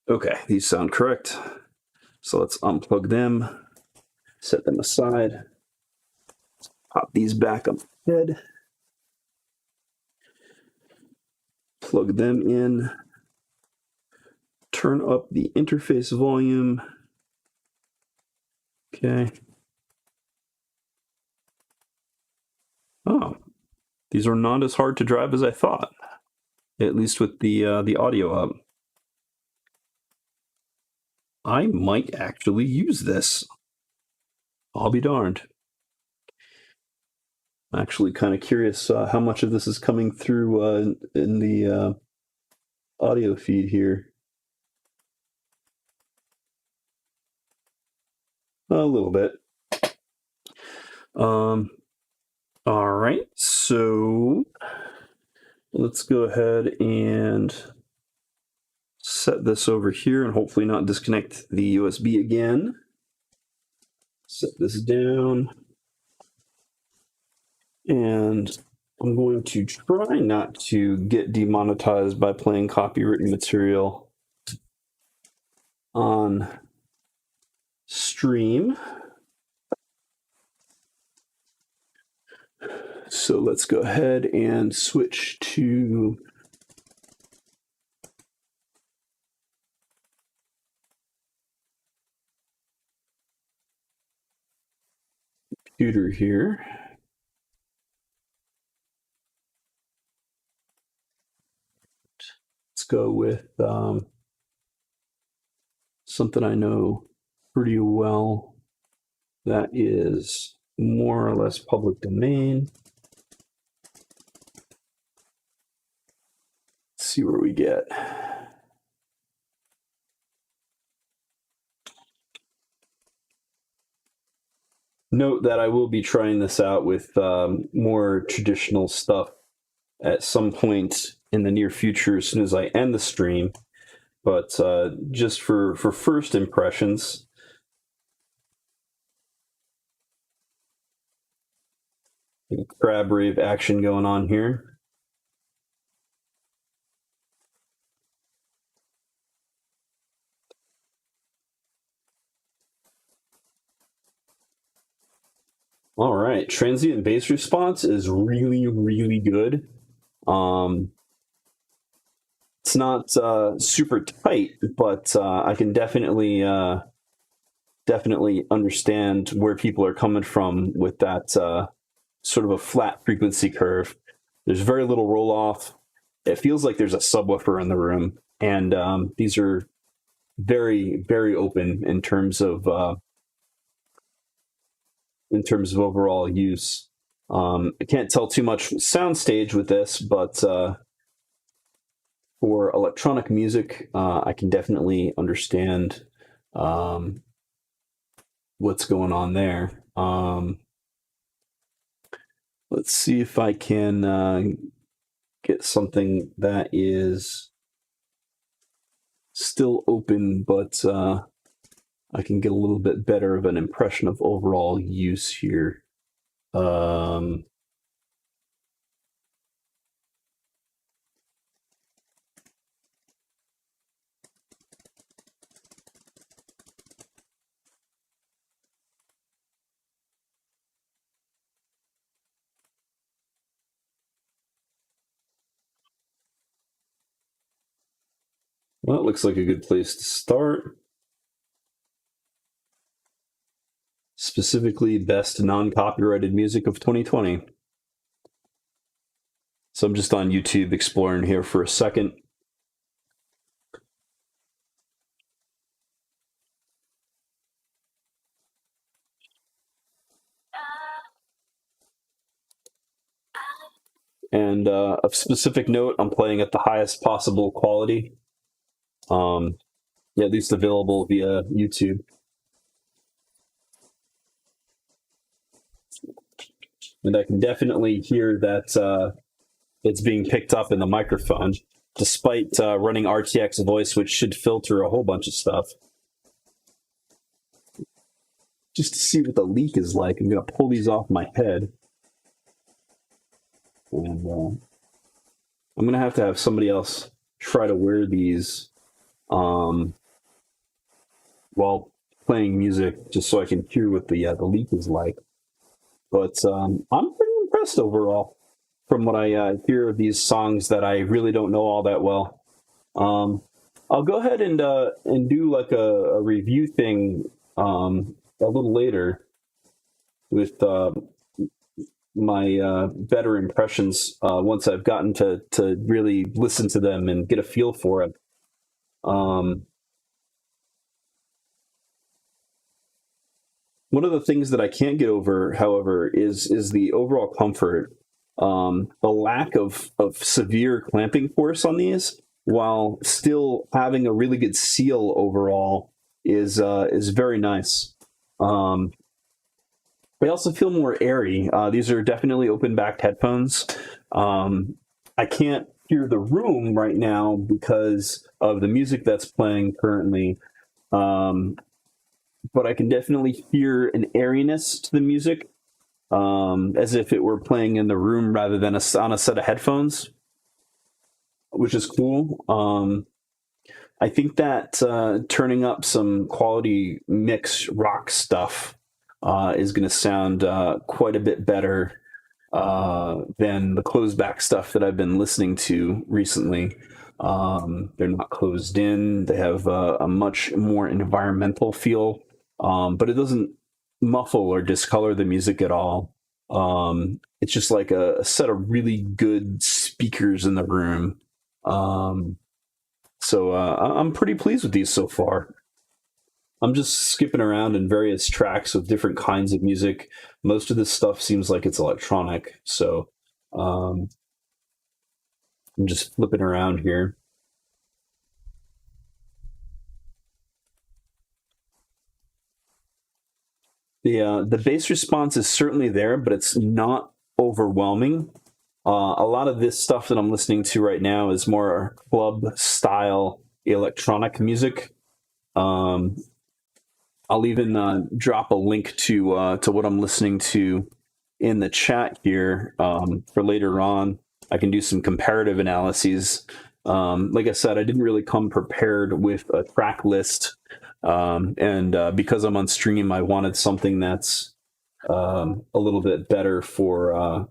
okay, these sound correct. So let's unplug them, set them aside, pop these back on the head, plug them in, turn up the interface volume. Okay. Oh, these are not as hard to drive as I thought, at least with the audio up. I might actually use this. I'll be darned. I'm actually kind of curious how much of this is coming through in the audio feed here. A little bit. All right, so let's go ahead and set this over here and hopefully not disconnect the USB again. Set this down. And I'm going to try not to get demonetized by playing copywritten material on stream. So let's go ahead and switch to computer here. Let's go with something I know pretty well that is more or less public domain. Let's see where we get. Note that I will be trying this out with more traditional stuff at some point in the near future as soon as I end the stream. But just for first impressions, crab rave action going on here. All right, transient bass response is really, really good. It's not super tight, but I can definitely understand where people are coming from with that sort of a flat frequency curve. There's very little roll off. It feels like there's a subwoofer in the room, and these are very, very open in terms of overall use. I can't tell too much soundstage with this, but for electronic music, I can definitely understand what's going on there. Let's see if I can get something that is still open, but I can get a little bit better of an impression of overall use here. Well, it looks like a good place to start. Specifically, best non-copyrighted music of 2020. So I'm just on YouTube exploring here for a second. And of specific note, I'm playing at the highest possible quality, at least available via YouTube. And I can definitely hear that it's being picked up in the microphone, despite running RTX voice, which should filter a whole bunch of stuff. Just to see what the leak is like, I'm going to pull these off my head. And I'm going to have somebody else try to wear these while playing music, just so I can hear what the leak is like. But I'm pretty impressed overall from what I hear of these songs that I really don't know all that well. I'll go ahead and do like a review thing a little later with my better impressions once I've gotten to really listen to them and get a feel for it. One of the things that I can't get over, however, is the overall comfort. The lack of severe clamping force on these, while still having a really good seal overall, is very nice. They also feel more airy. These are definitely open-backed headphones. I can't hear the room right now because of the music that's playing currently. But I can definitely hear an airiness to the music, as if it were playing in the room rather than on a set of headphones, which is cool. I think that turning up some quality mix rock stuff is going to sound quite a bit better than the closed back stuff that I've been listening to recently. They're not closed in. They have a much more environmental feel, but it doesn't muffle or discolor the music at all. It's just like a set of really good speakers in the room. So I'm pretty pleased with these so far. I'm just skipping around in various tracks with different kinds of music. Most of this stuff seems like it's electronic, so um, I'm just flipping around here. The bass response is certainly there, but it's not overwhelming. A lot of this stuff that I'm listening to right now is more club style electronic music. I'll even drop a link to what I'm listening to in the chat here for later on. I can do some comparative analyses. Like I said, I didn't really come prepared with a track list, and because I'm on stream, I wanted something that's a little bit better for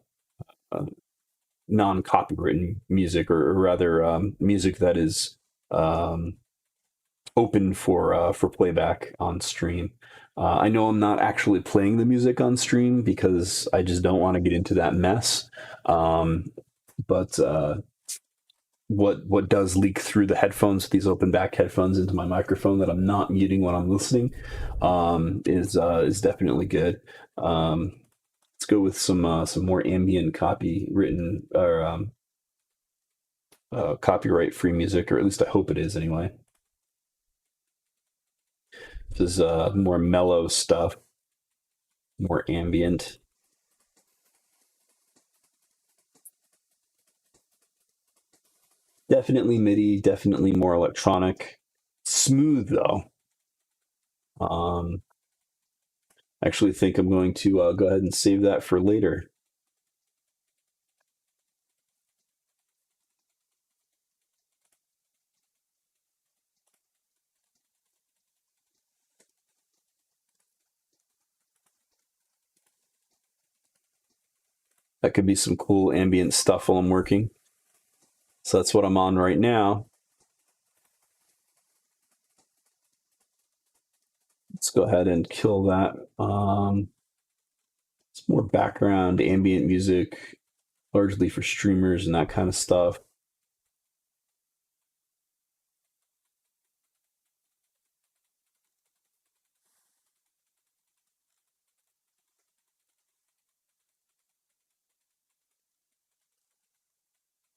non-copywritten music, or rather, music that is open for playback on stream. I know I'm not actually playing the music on stream because I just don't want to get into that mess. But what does leak through the headphones, these open back headphones, into my microphone that I'm not muting when I'm listening, is definitely good. Let's go with some more ambient copywritten or copyright free music, or at least I hope it is anyway. This is more mellow stuff, more ambient. Definitely MIDI, definitely more electronic. Smooth though. I actually think I'm going to go ahead and save that for later. That could be some cool ambient stuff while I'm working. So that's what I'm on right now. Let's go ahead and kill that. It's more background ambient music, largely for streamers and that kind of stuff.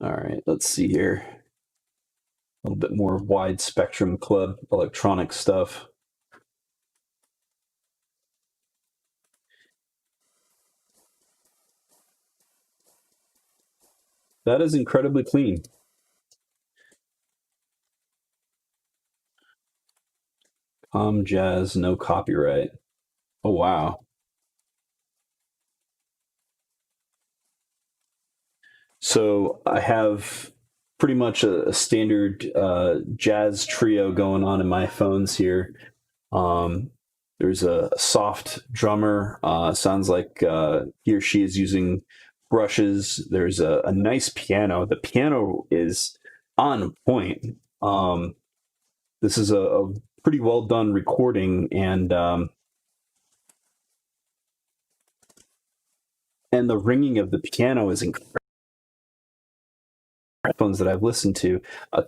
All right, let's see here. A little bit more wide spectrum club electronic stuff. That is incredibly clean. Jazz, no copyright. Oh, wow. So I have pretty much a standard jazz trio going on in my phones here. There's a soft drummer. Sounds like he or she is using brushes. There's a nice piano. The piano is on point. This is a pretty well done recording, and the ringing of the piano is incredible. Headphones that I've listened to.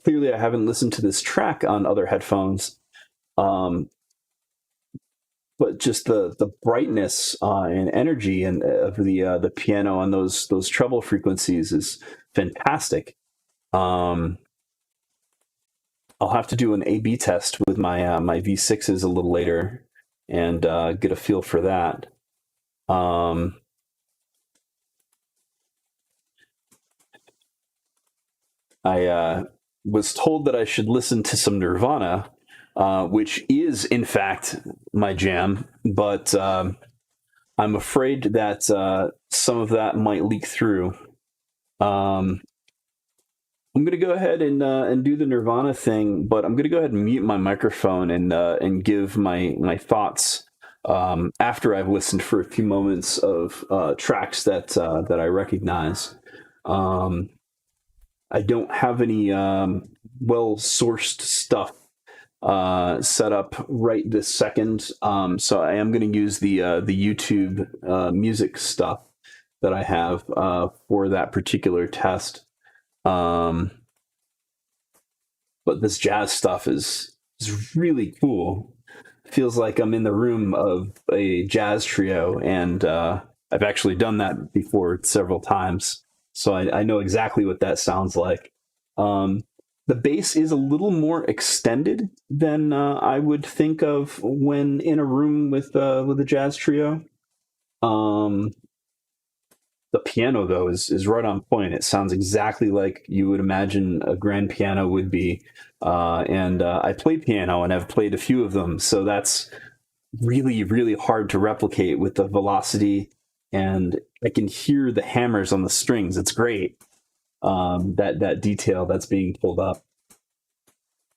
Clearly, I haven't listened to this track on other headphones, but just the brightness and energy and of the piano on those treble frequencies is fantastic. I'll have to do an A/B test with my my V6s a little later and get a feel for that. I was told that I should listen to some Nirvana, which is in fact my jam, but I'm afraid that some of that might leak through. I'm going to go ahead and do the Nirvana thing, but I'm going to go ahead and mute my microphone and give my thoughts after I've listened for a few moments of tracks that I recognize. I don't have any well-sourced stuff set up right this second, so I am going to use the YouTube music stuff that I have for that particular test. But but this jazz stuff is really cool. Feels like I'm in the room of a jazz trio, and I've actually done that before several times, so I know exactly what that sounds like. The bass is a little more extended than I would think of when in a room with a jazz trio. The piano, though, is right on point. It sounds exactly like you would imagine a grand piano would be. And I play piano and I've played a few of them, so that's really, really hard to replicate with the velocity. And I can hear the hammers on the strings. It's great, that detail that's being pulled up.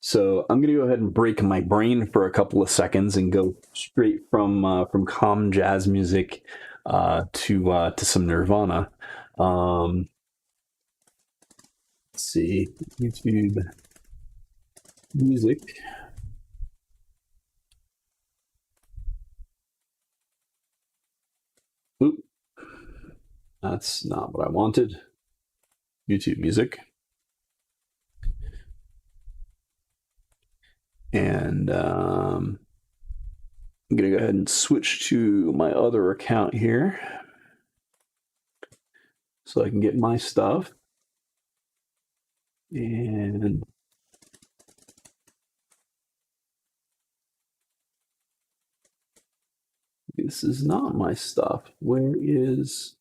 So I'm going to go ahead and break my brain for a couple of seconds and go straight from calm jazz music to some Nirvana. Let's see, YouTube music. Oop, that's not what I wanted. YouTube music. And I'm going to go ahead and switch to my other account here so I can get my stuff. And this is not my stuff. Where is...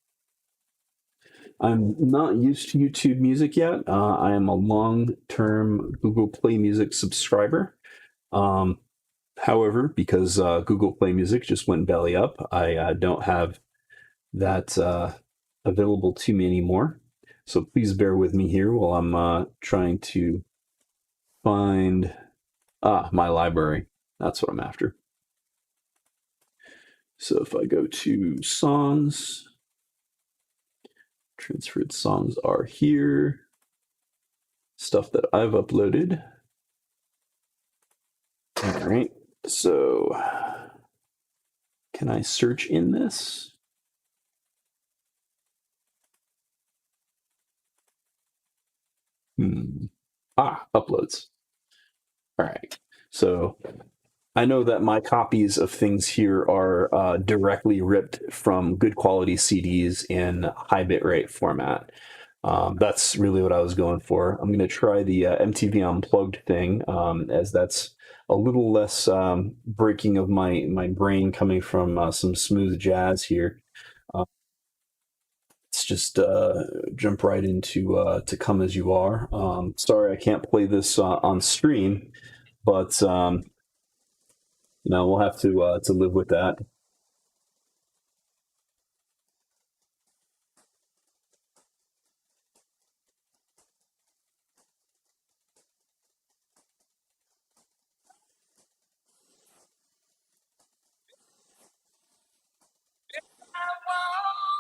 I'm not used to YouTube Music yet. I am a long-term Google Play Music subscriber. However, because Google Play Music just went belly up, I don't have that available to me anymore. So please bear with me here while I'm trying to find my library. That's what I'm after. So if I go to songs, transferred songs are here. Stuff that I've uploaded. All right. So can I search in this? Uploads. All right. So I know that my copies of things here are directly ripped from good quality CDs in high bitrate format. That's really what I was going for. I'm going to try the MTV Unplugged thing, as that's a little less breaking of my brain coming from some smooth jazz here. Let's just jump right into to Come As You Are. Sorry I can't play this on stream, but you know, we'll have to live with that.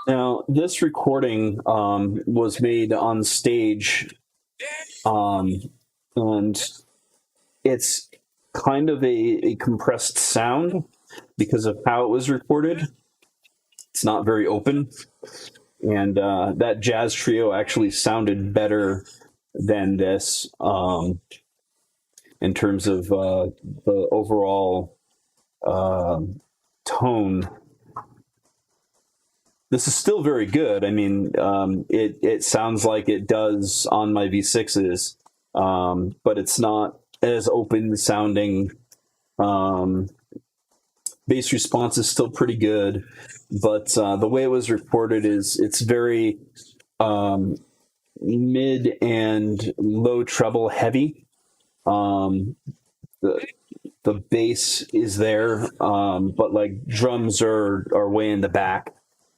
Now, this recording was made on stage, and it's kind of a compressed sound because of how it was recorded. It's not very open, and that jazz trio actually sounded better than this in terms of the overall tone. This is still very good. I mean, it sounds like it does on my V6s, but it's not as open sounding. Bass response is still pretty good, but the way it was recorded it's very mid and low treble heavy. The bass is there, but like drums are way in the back.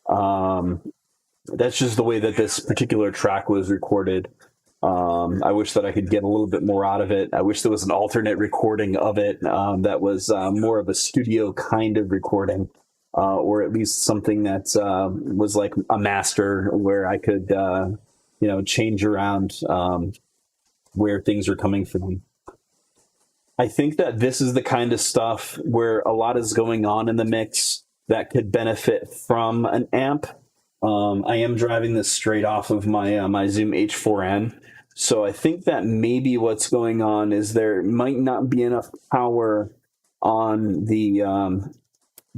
That's just the way that this particular track was recorded. I wish that I could get a little bit more out of it. I wish there was an alternate recording of it that was more of a studio kind of recording, or at least something that was like a master where I could, you know, change around where things are coming from. I think that this is the kind of stuff where a lot is going on in the mix that could benefit from an amp. I am driving this straight off of my my Zoom H4n, So I think that maybe what's going on is there might not be enough power on the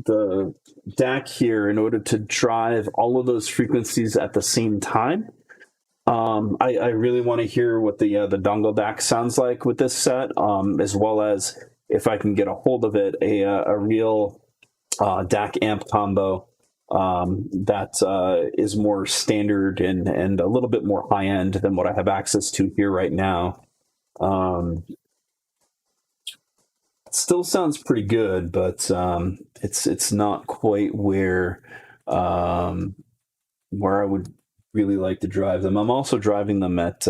DAC here in order to drive all of those frequencies at the same time. I really want to hear what the dongle DAC sounds like with this set, as well as if I can get a hold of it, a real DAC amp combo that is more standard and a little bit more high end than what I have access to here right now. Still sounds pretty good, but it's not quite where I would really like to drive them. I'm also driving them at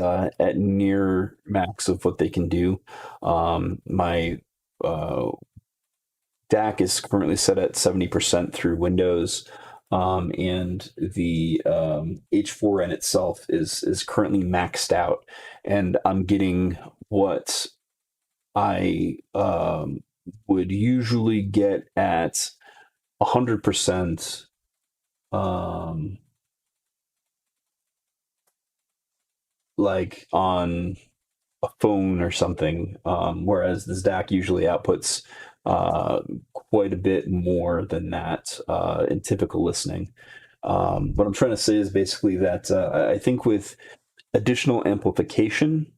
near max of what they can do. My DAC is currently set at 70% through Windows, and the H4n itself is currently maxed out, and I'm getting what I would usually get at 100%. Like on a phone or something, whereas this DAC usually outputs quite a bit more than that in typical listening. What I'm trying to say is basically that I think with additional amplification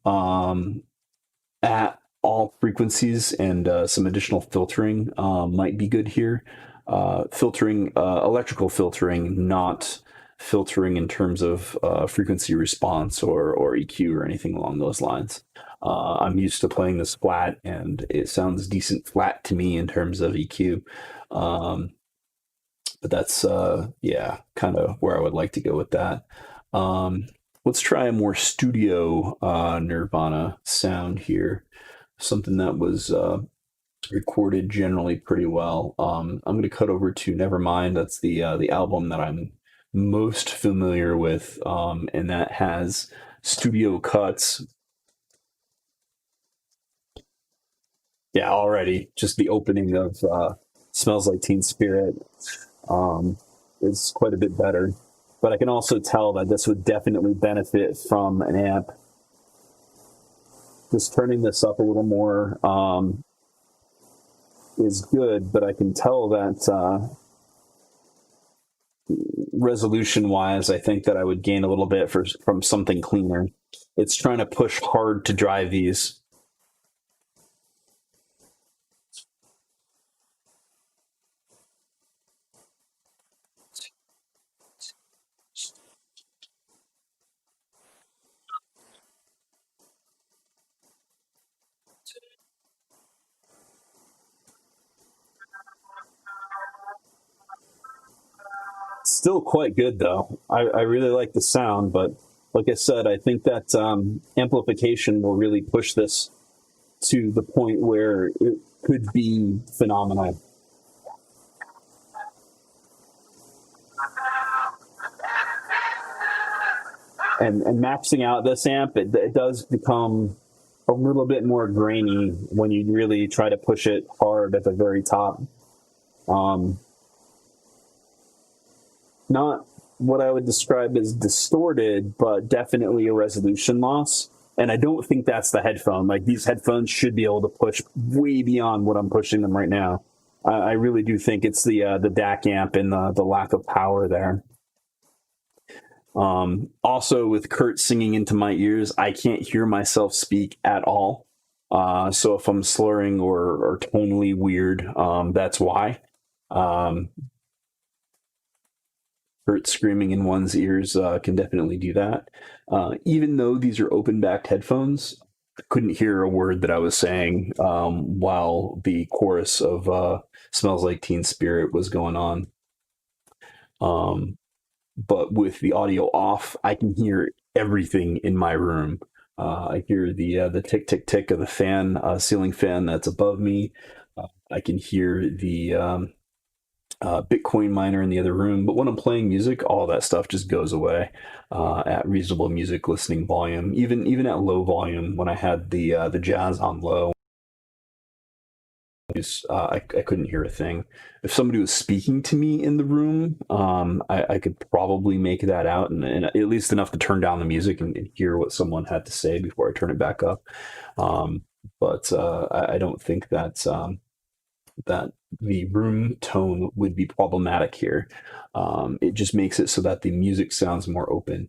at all frequencies and some additional filtering might be good here. Filtering, electrical filtering, not filtering in terms of frequency response or EQ or anything along those lines. I'm used to playing this flat, and it sounds decent flat to me in terms of EQ. But that's, yeah, kind of where I would like to go with that. Let's try a more studio Nirvana sound here. Something that was recorded generally pretty well. I'm going to cut over to Nevermind. That's the album that I'm most familiar with, and that has studio cuts. Yeah, already just the opening of Smells Like Teen Spirit is quite a bit better. But I can also tell that this would definitely benefit from an amp. Just turning this up a little more is good, but I can tell that resolution-wise, I think that I would gain a little bit from something cleaner. It's trying to push hard to drive these. Still quite good, though. I really like the sound, but like I said, I think that amplification will really push this to the point where it could be phenomenal. And maxing out this amp, it does become a little bit more grainy when you really try to push it hard at the very top. Not what I would describe as distorted, but definitely a resolution loss. And I don't think that's the headphone. Like, these headphones should be able to push way beyond what I'm pushing them right now. I really do think it's the DAC amp and the lack of power there. Also, with Kurt singing into my ears, I can't hear myself speak at all. So if I'm slurring or tonally weird, that's why. Kurt screaming in one's ears can definitely do that. Even though these are open-backed headphones, I couldn't hear a word that I was saying while the chorus of Smells Like Teen Spirit was going on. But with the audio off, I can hear everything in my room. I hear the tick, tick, tick of the fan, ceiling fan that's above me. I can hear the Bitcoin miner in the other room. But when I'm playing music, all that stuff just goes away at reasonable music listening volume. Even at low volume, when I had the jazz on low. I couldn't hear a thing. If somebody was speaking to me in the room, I could probably make that out, and at least enough to turn down the music and hear what someone had to say before I turn it back up. But I don't think that the room tone would be problematic here. It just makes it so that the music sounds more open.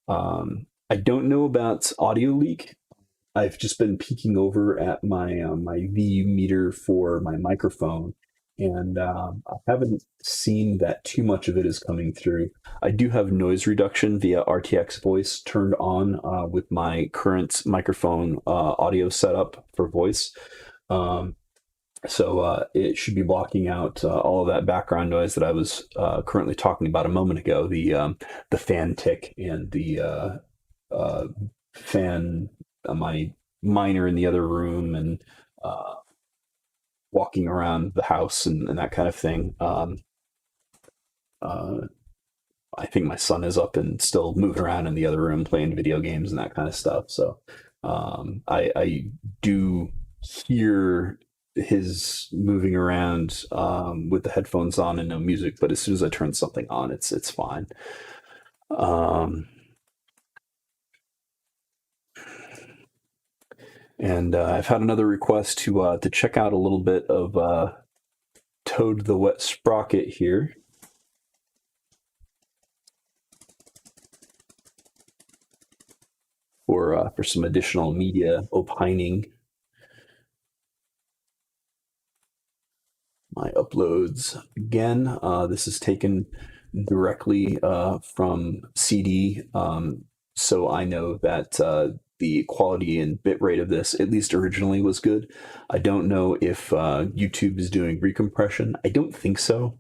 I don't know about audio leak. I've just been peeking over at my VU meter for my microphone, and I haven't seen that too much of it is coming through. I do have noise reduction via RTX voice turned on with my current microphone audio setup for voice. So it should be blocking out all of that background noise that I was currently talking about a moment ago, the fan tick and the fan, my miner in the other room, and walking around the house and that kind of thing. I think my son is up and still moving around in the other room playing video games and that kind of stuff. So I do hear his moving around with the headphones on and no music, but as soon as I turn something on, it's fine. And I've had another request to check out a little bit of Toad the Wet Sprocket here. For some additional media opining. My uploads again. This is taken directly from CD, so I know that the quality and bitrate of this, at least originally, was good. I don't know if YouTube is doing recompression. I don't think so.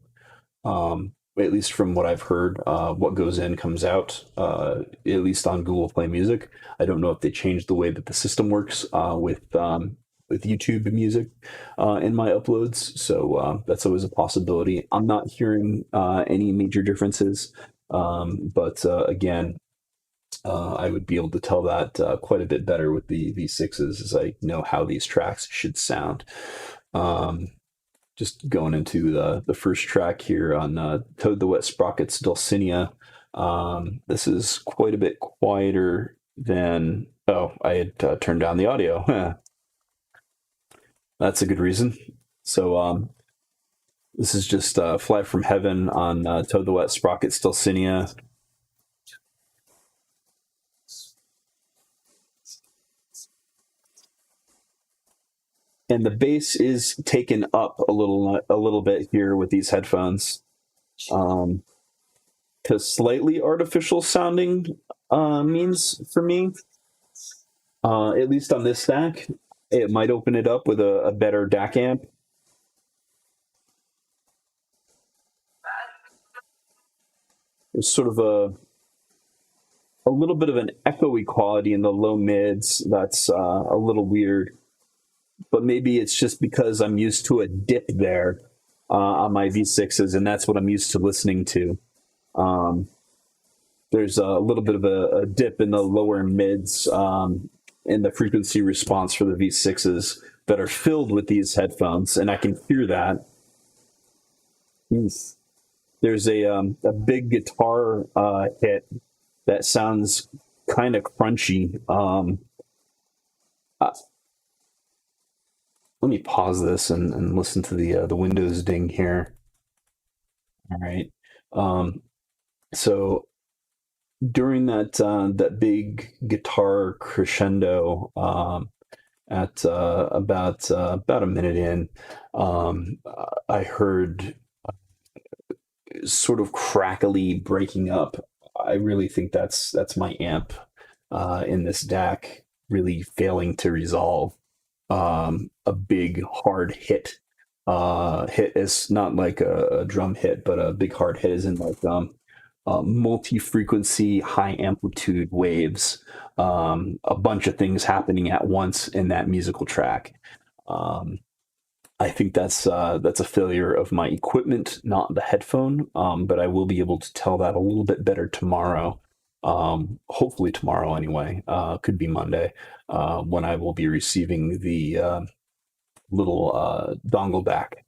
At least from what I've heard, what goes in comes out, at least on Google Play Music. I don't know if they changed the way that the system works with YouTube music in my uploads, so that's always a possibility. I'm not hearing any major differences, but again, I would be able to tell that quite a bit better with the V6s, as I know how these tracks should sound. Just going into the first track here on Toad the Wet Sprocket's Dulcinea. This is quite a bit quieter than... Oh, I had turned down the audio. That's a good reason. So this is just Fly from Heaven on Toad the Wet Sprocket's Dulcinea. And the bass is taken up a little bit here with these headphones, to slightly artificial sounding means for me. At least on this stack, it might open it up with a better DAC amp. There's sort of a little bit of an echoey quality in the low mids that's a little weird. But maybe it's just because I'm used to a dip there on my V6s, and that's what I'm used to listening to. There's a little bit of a dip in the lower mids in the frequency response for the V6s that are filled with these headphones, and I can hear that. There's a big guitar hit that sounds kind of crunchy. Let me pause this and listen to the Windows ding here. All right. So during that big guitar crescendo at about a minute in, I heard sort of crackly breaking up. I really think that's my amp in this DAC really failing to resolve. A big hard hit is not like a drum hit, but a big hard hit is in like multi-frequency, high amplitude waves, a bunch of things happening at once in that musical track. I think that's a failure of my equipment, not the headphone, but I will be able to tell that a little bit better tomorrow. Hopefully tomorrow anyway, could be Monday, when I will be receiving the little dongle back,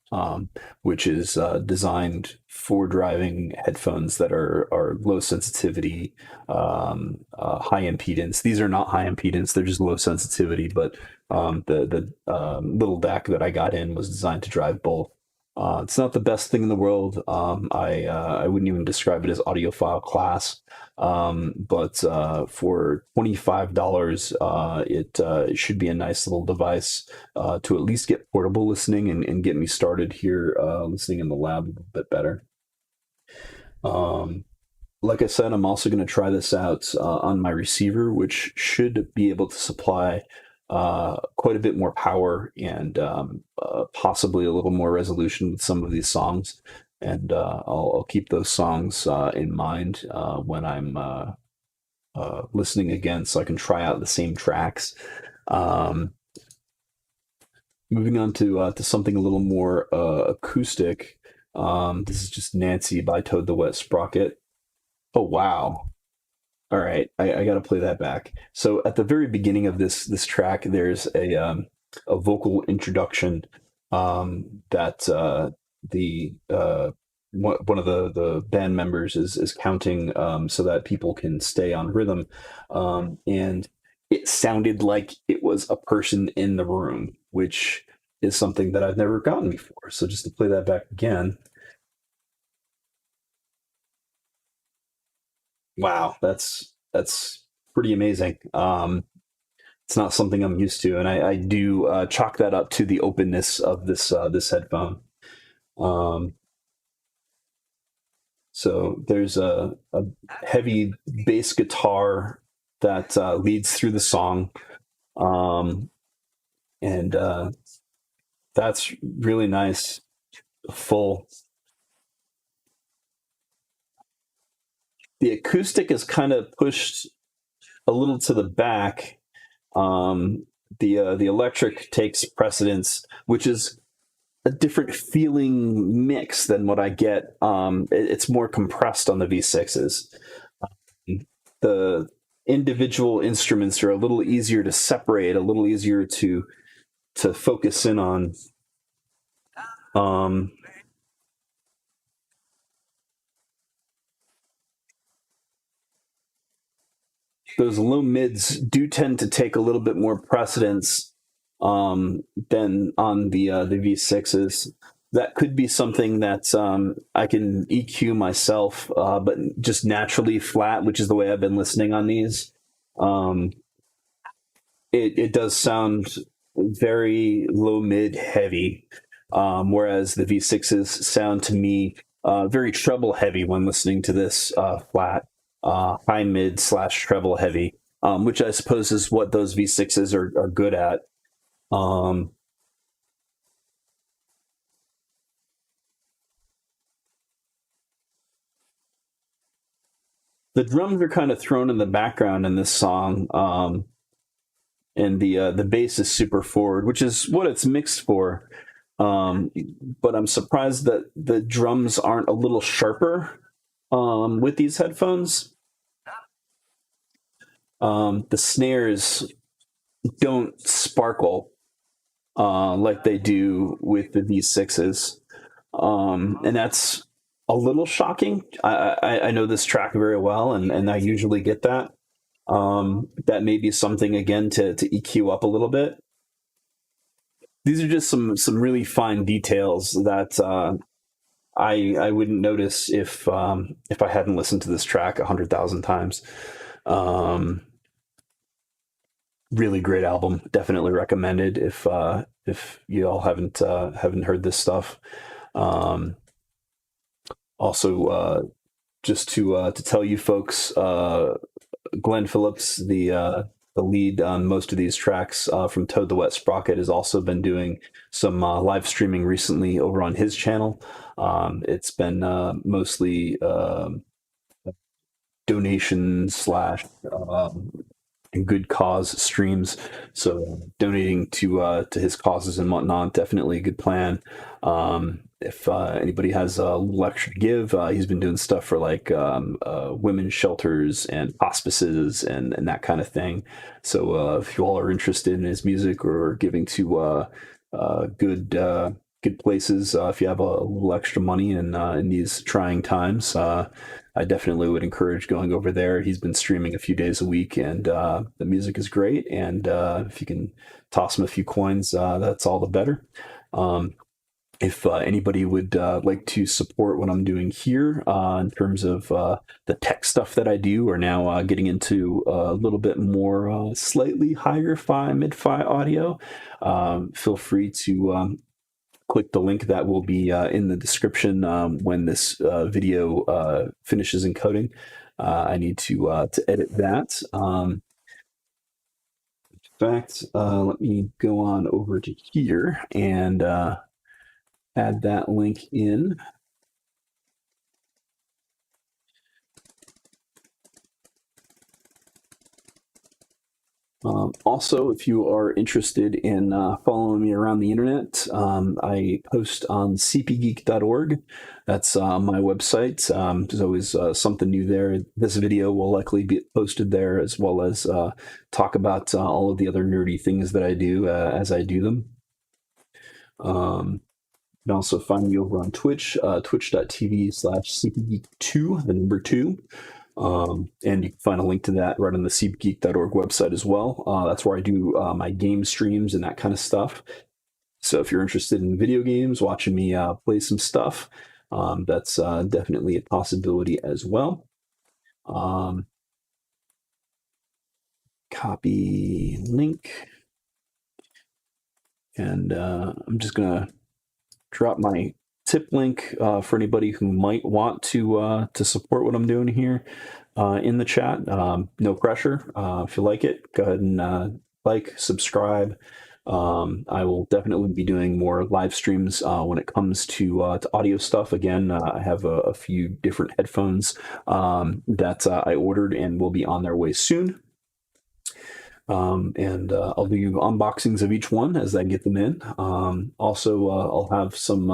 which is designed for driving headphones that are low sensitivity, high impedance. These are not high impedance; they're just low sensitivity. But the little DAC that I got in was designed to drive both. It's not the best thing in the world. I wouldn't even describe it as audiophile class. But for $25, it should be a nice little device to at least get portable listening and get me started here listening in the lab a little bit better. Like I said, I'm also going to try this out on my receiver, which should be able to supply quite a bit more power and possibly a little more resolution with some of these songs. And I'll keep those songs in mind when I'm listening again, so I can try out the same tracks. Moving on to something a little more acoustic. This is just Nancy by Toad the Wet Sprocket. Oh, wow. All right, I got to play that back. So at the very beginning of this track, there's a vocal introduction that the one of the band members is counting so that people can stay on rhythm, and it sounded like it was a person in the room, which is something that I've never gotten before. So just to play that back again. Wow, that's pretty amazing. It's not something I'm used to, and I do chalk that up to the openness of this headphone. So there's a heavy bass guitar that leads through the song, and that's really nice, full. The acoustic is kind of pushed a little to the back. The electric takes precedence, which is a different feeling mix than what I get. It's more compressed on the V6s. The individual instruments are a little easier to separate, a little easier to focus in on. Those low mids do tend to take a little bit more precedence than on the V6s. That could be something that I can EQ myself, but just naturally flat, which is the way I've been listening on these. It does sound very low mid heavy, whereas the V6s sound to me very treble heavy when listening to this flat. High mid / treble heavy, which I suppose is what those V6s are good at. The drums are kind of thrown in the background in this song, and the bass is super forward, which is what it's mixed for. But I'm surprised that the drums aren't a little sharper with these headphones. The snares don't sparkle like they do with the V6s, and that's a little shocking. I know this track very well, and I usually get that. That may be something again to EQ up a little bit. These are just some really fine details that I wouldn't notice if I hadn't listened to this track 100,000 times. Really great album. Definitely recommended if you all haven't heard this stuff. Also, just to tell you folks, Glenn Phillips, the lead on most of these tracks from Toad the Wet Sprocket, has also been doing some live streaming recently over on his channel. It's been mostly donations / and good cause streams. So donating to his causes and whatnot, definitely a good plan. If anybody has a little extra to give, he's been doing stuff for like women's shelters and hospices and that kind of thing. So if you all are interested in his music or giving to good places if you have a little extra money in these trying times. I definitely would encourage going over there. He's been streaming a few days a week, and the music is great. And if you can toss him a few coins, that's all the better. If anybody would like to support what I'm doing here in terms of the tech stuff that I do, or now getting into a little bit more slightly higher fi, mid-fi audio, feel free to click the link that will be in the description when this video finishes encoding. I need to edit that. In fact, let me go on over to here and add that link in. Also, if you are interested in following me around the internet, I post on Cpgeek.org. That's my website. There's always something new there. This video will likely be posted there, as well as talk about all of the other nerdy things that I do as I do them. You can also find me over on Twitch, twitch.tv/Cpgeek2, the number 2. And you can find a link to that right on the Cpgeek.org website as well. That's where I do my game streams and that kind of stuff. So if you're interested in video games, watching me play some stuff, that's definitely a possibility as well. Copy link. And I'm just going to drop my tip link for anybody who might want to support what I'm doing here in the chat. No pressure. If you like it, go ahead and like, subscribe. I will definitely be doing more live streams when it comes to audio stuff. Again, I have a few different headphones that I ordered and will be on their way soon. And I'll do unboxings of each one as I get them in. Also, I'll have some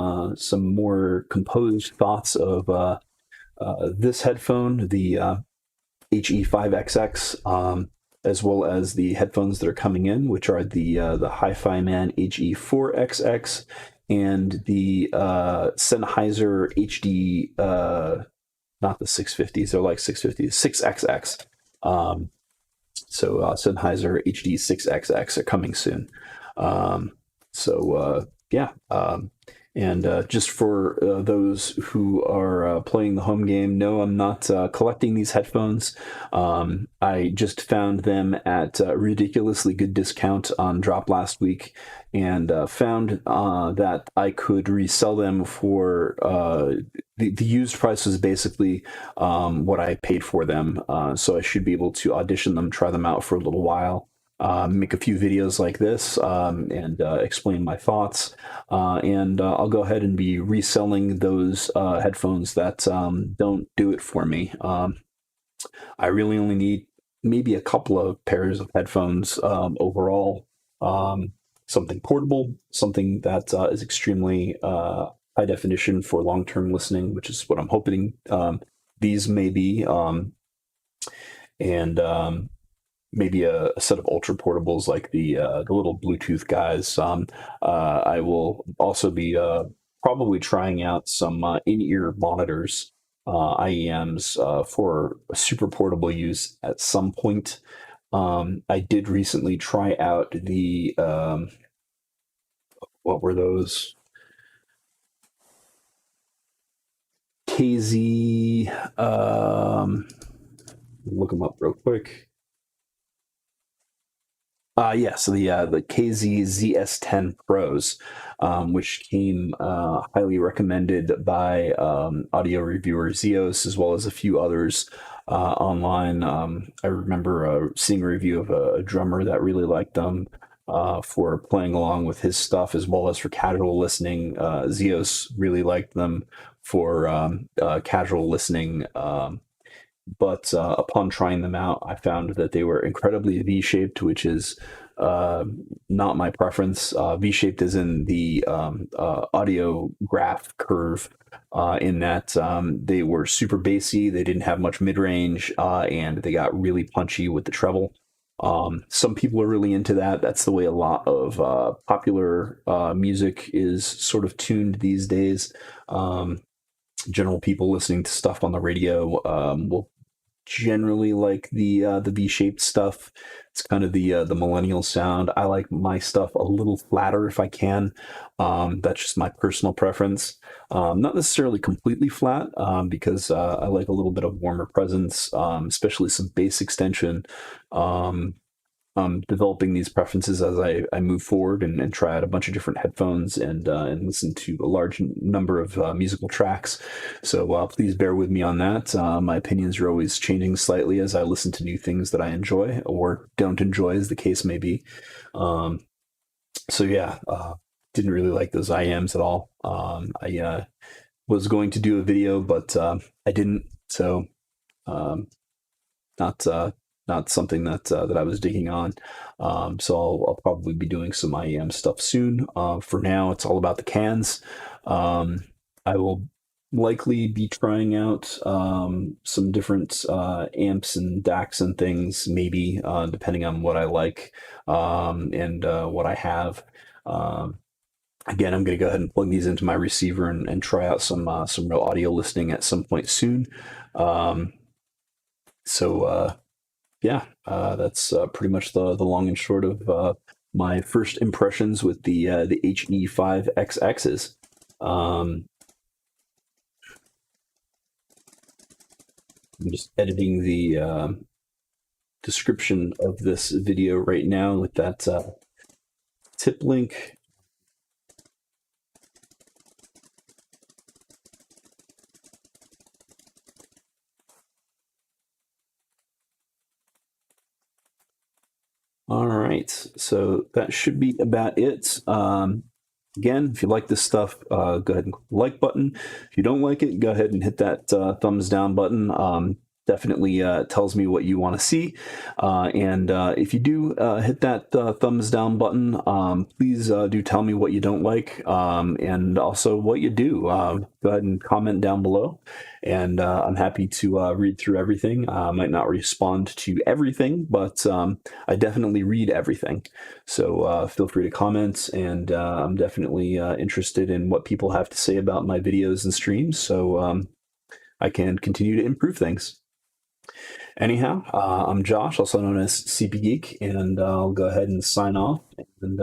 more composed thoughts of this headphone, the HE-5xx, as well as the headphones that are coming in, which are the HiFiMan HE-4xx and the Sennheiser HD, not the 650s, they're like 650s, 6xx. So Sennheiser HD6xx are coming soon. Yeah. And just for those who are playing the home game, no, I'm not collecting these headphones. I just found them at a ridiculously good discount on drop last week, and found that I could resell them for the used price was basically what I paid for them. So I should be able to audition them, try them out for a little while. Make a few videos like this and explain my thoughts. And I'll go ahead and be reselling those headphones that don't do it for me. I really only need maybe a couple of pairs of headphones overall. Something portable, something that is extremely high definition for long-term listening, which is what I'm hoping these may be. And maybe a set of ultra portables like the little Bluetooth guys. I will also be probably trying out some in-ear monitors, IEMs, for super portable use at some point. I did recently try out the what were those? KZ. Look them up real quick. So the KZ ZS10 Pros, which came highly recommended by audio reviewer Zeos, as well as a few others online. I remember seeing a review of a drummer that really liked them for playing along with his stuff, as well as for casual listening. Zeos really liked them for casual listening. But upon trying them out, I found that they were incredibly V-shaped, which is not my preference. V-shaped is in the audio graph curve, in that they were super bassy, they didn't have much mid-range, and they got really punchy with the treble. Some people are really into that. That's the way a lot of popular music is sort of tuned these days. General people listening to stuff on the radio will generally like the V-shaped stuff. It's kind of the millennial sound. I like my stuff a little flatter if I can. That's just my personal preference. Not necessarily completely flat, because I like a little bit of warmer presence, especially some bass extension. Developing these preferences as I move forward and try out a bunch of different headphones and listen to a large number of musical tracks. So please bear with me on that. My opinions are always changing slightly as I listen to new things that I enjoy or don't enjoy, as the case may be. So yeah, didn't really like those IMs at all. I was going to do a video, but I didn't. So not not something that I was digging on. So I'll probably be doing some IEM stuff soon. For now, it's all about the cans. I will likely be trying out some different amps and DACs and things, maybe depending on what I like and what I have. Again, I'm going to go ahead and plug these into my receiver and try out some real audio listening at some point soon. Yeah, that's pretty much the long and short of my first impressions with the HE-5xx's. I'm just editing the description of this video right now with that tip link. All right, so that should be about it. Again, if you like this stuff, go ahead and click the like button. If you don't like it, go ahead and hit that thumbs down button. Definitely tells me what you want to see. And if you do hit that thumbs down button, please do tell me what you don't like and also what you do. Go ahead and comment down below. And I'm happy to read through everything. I might not respond to everything, but I definitely read everything. So feel free to comment, and I'm definitely interested in what people have to say about my videos and streams, so I can continue to improve things. Anyhow, I'm Josh, also known as Cpgeek, and I'll go ahead and sign off. And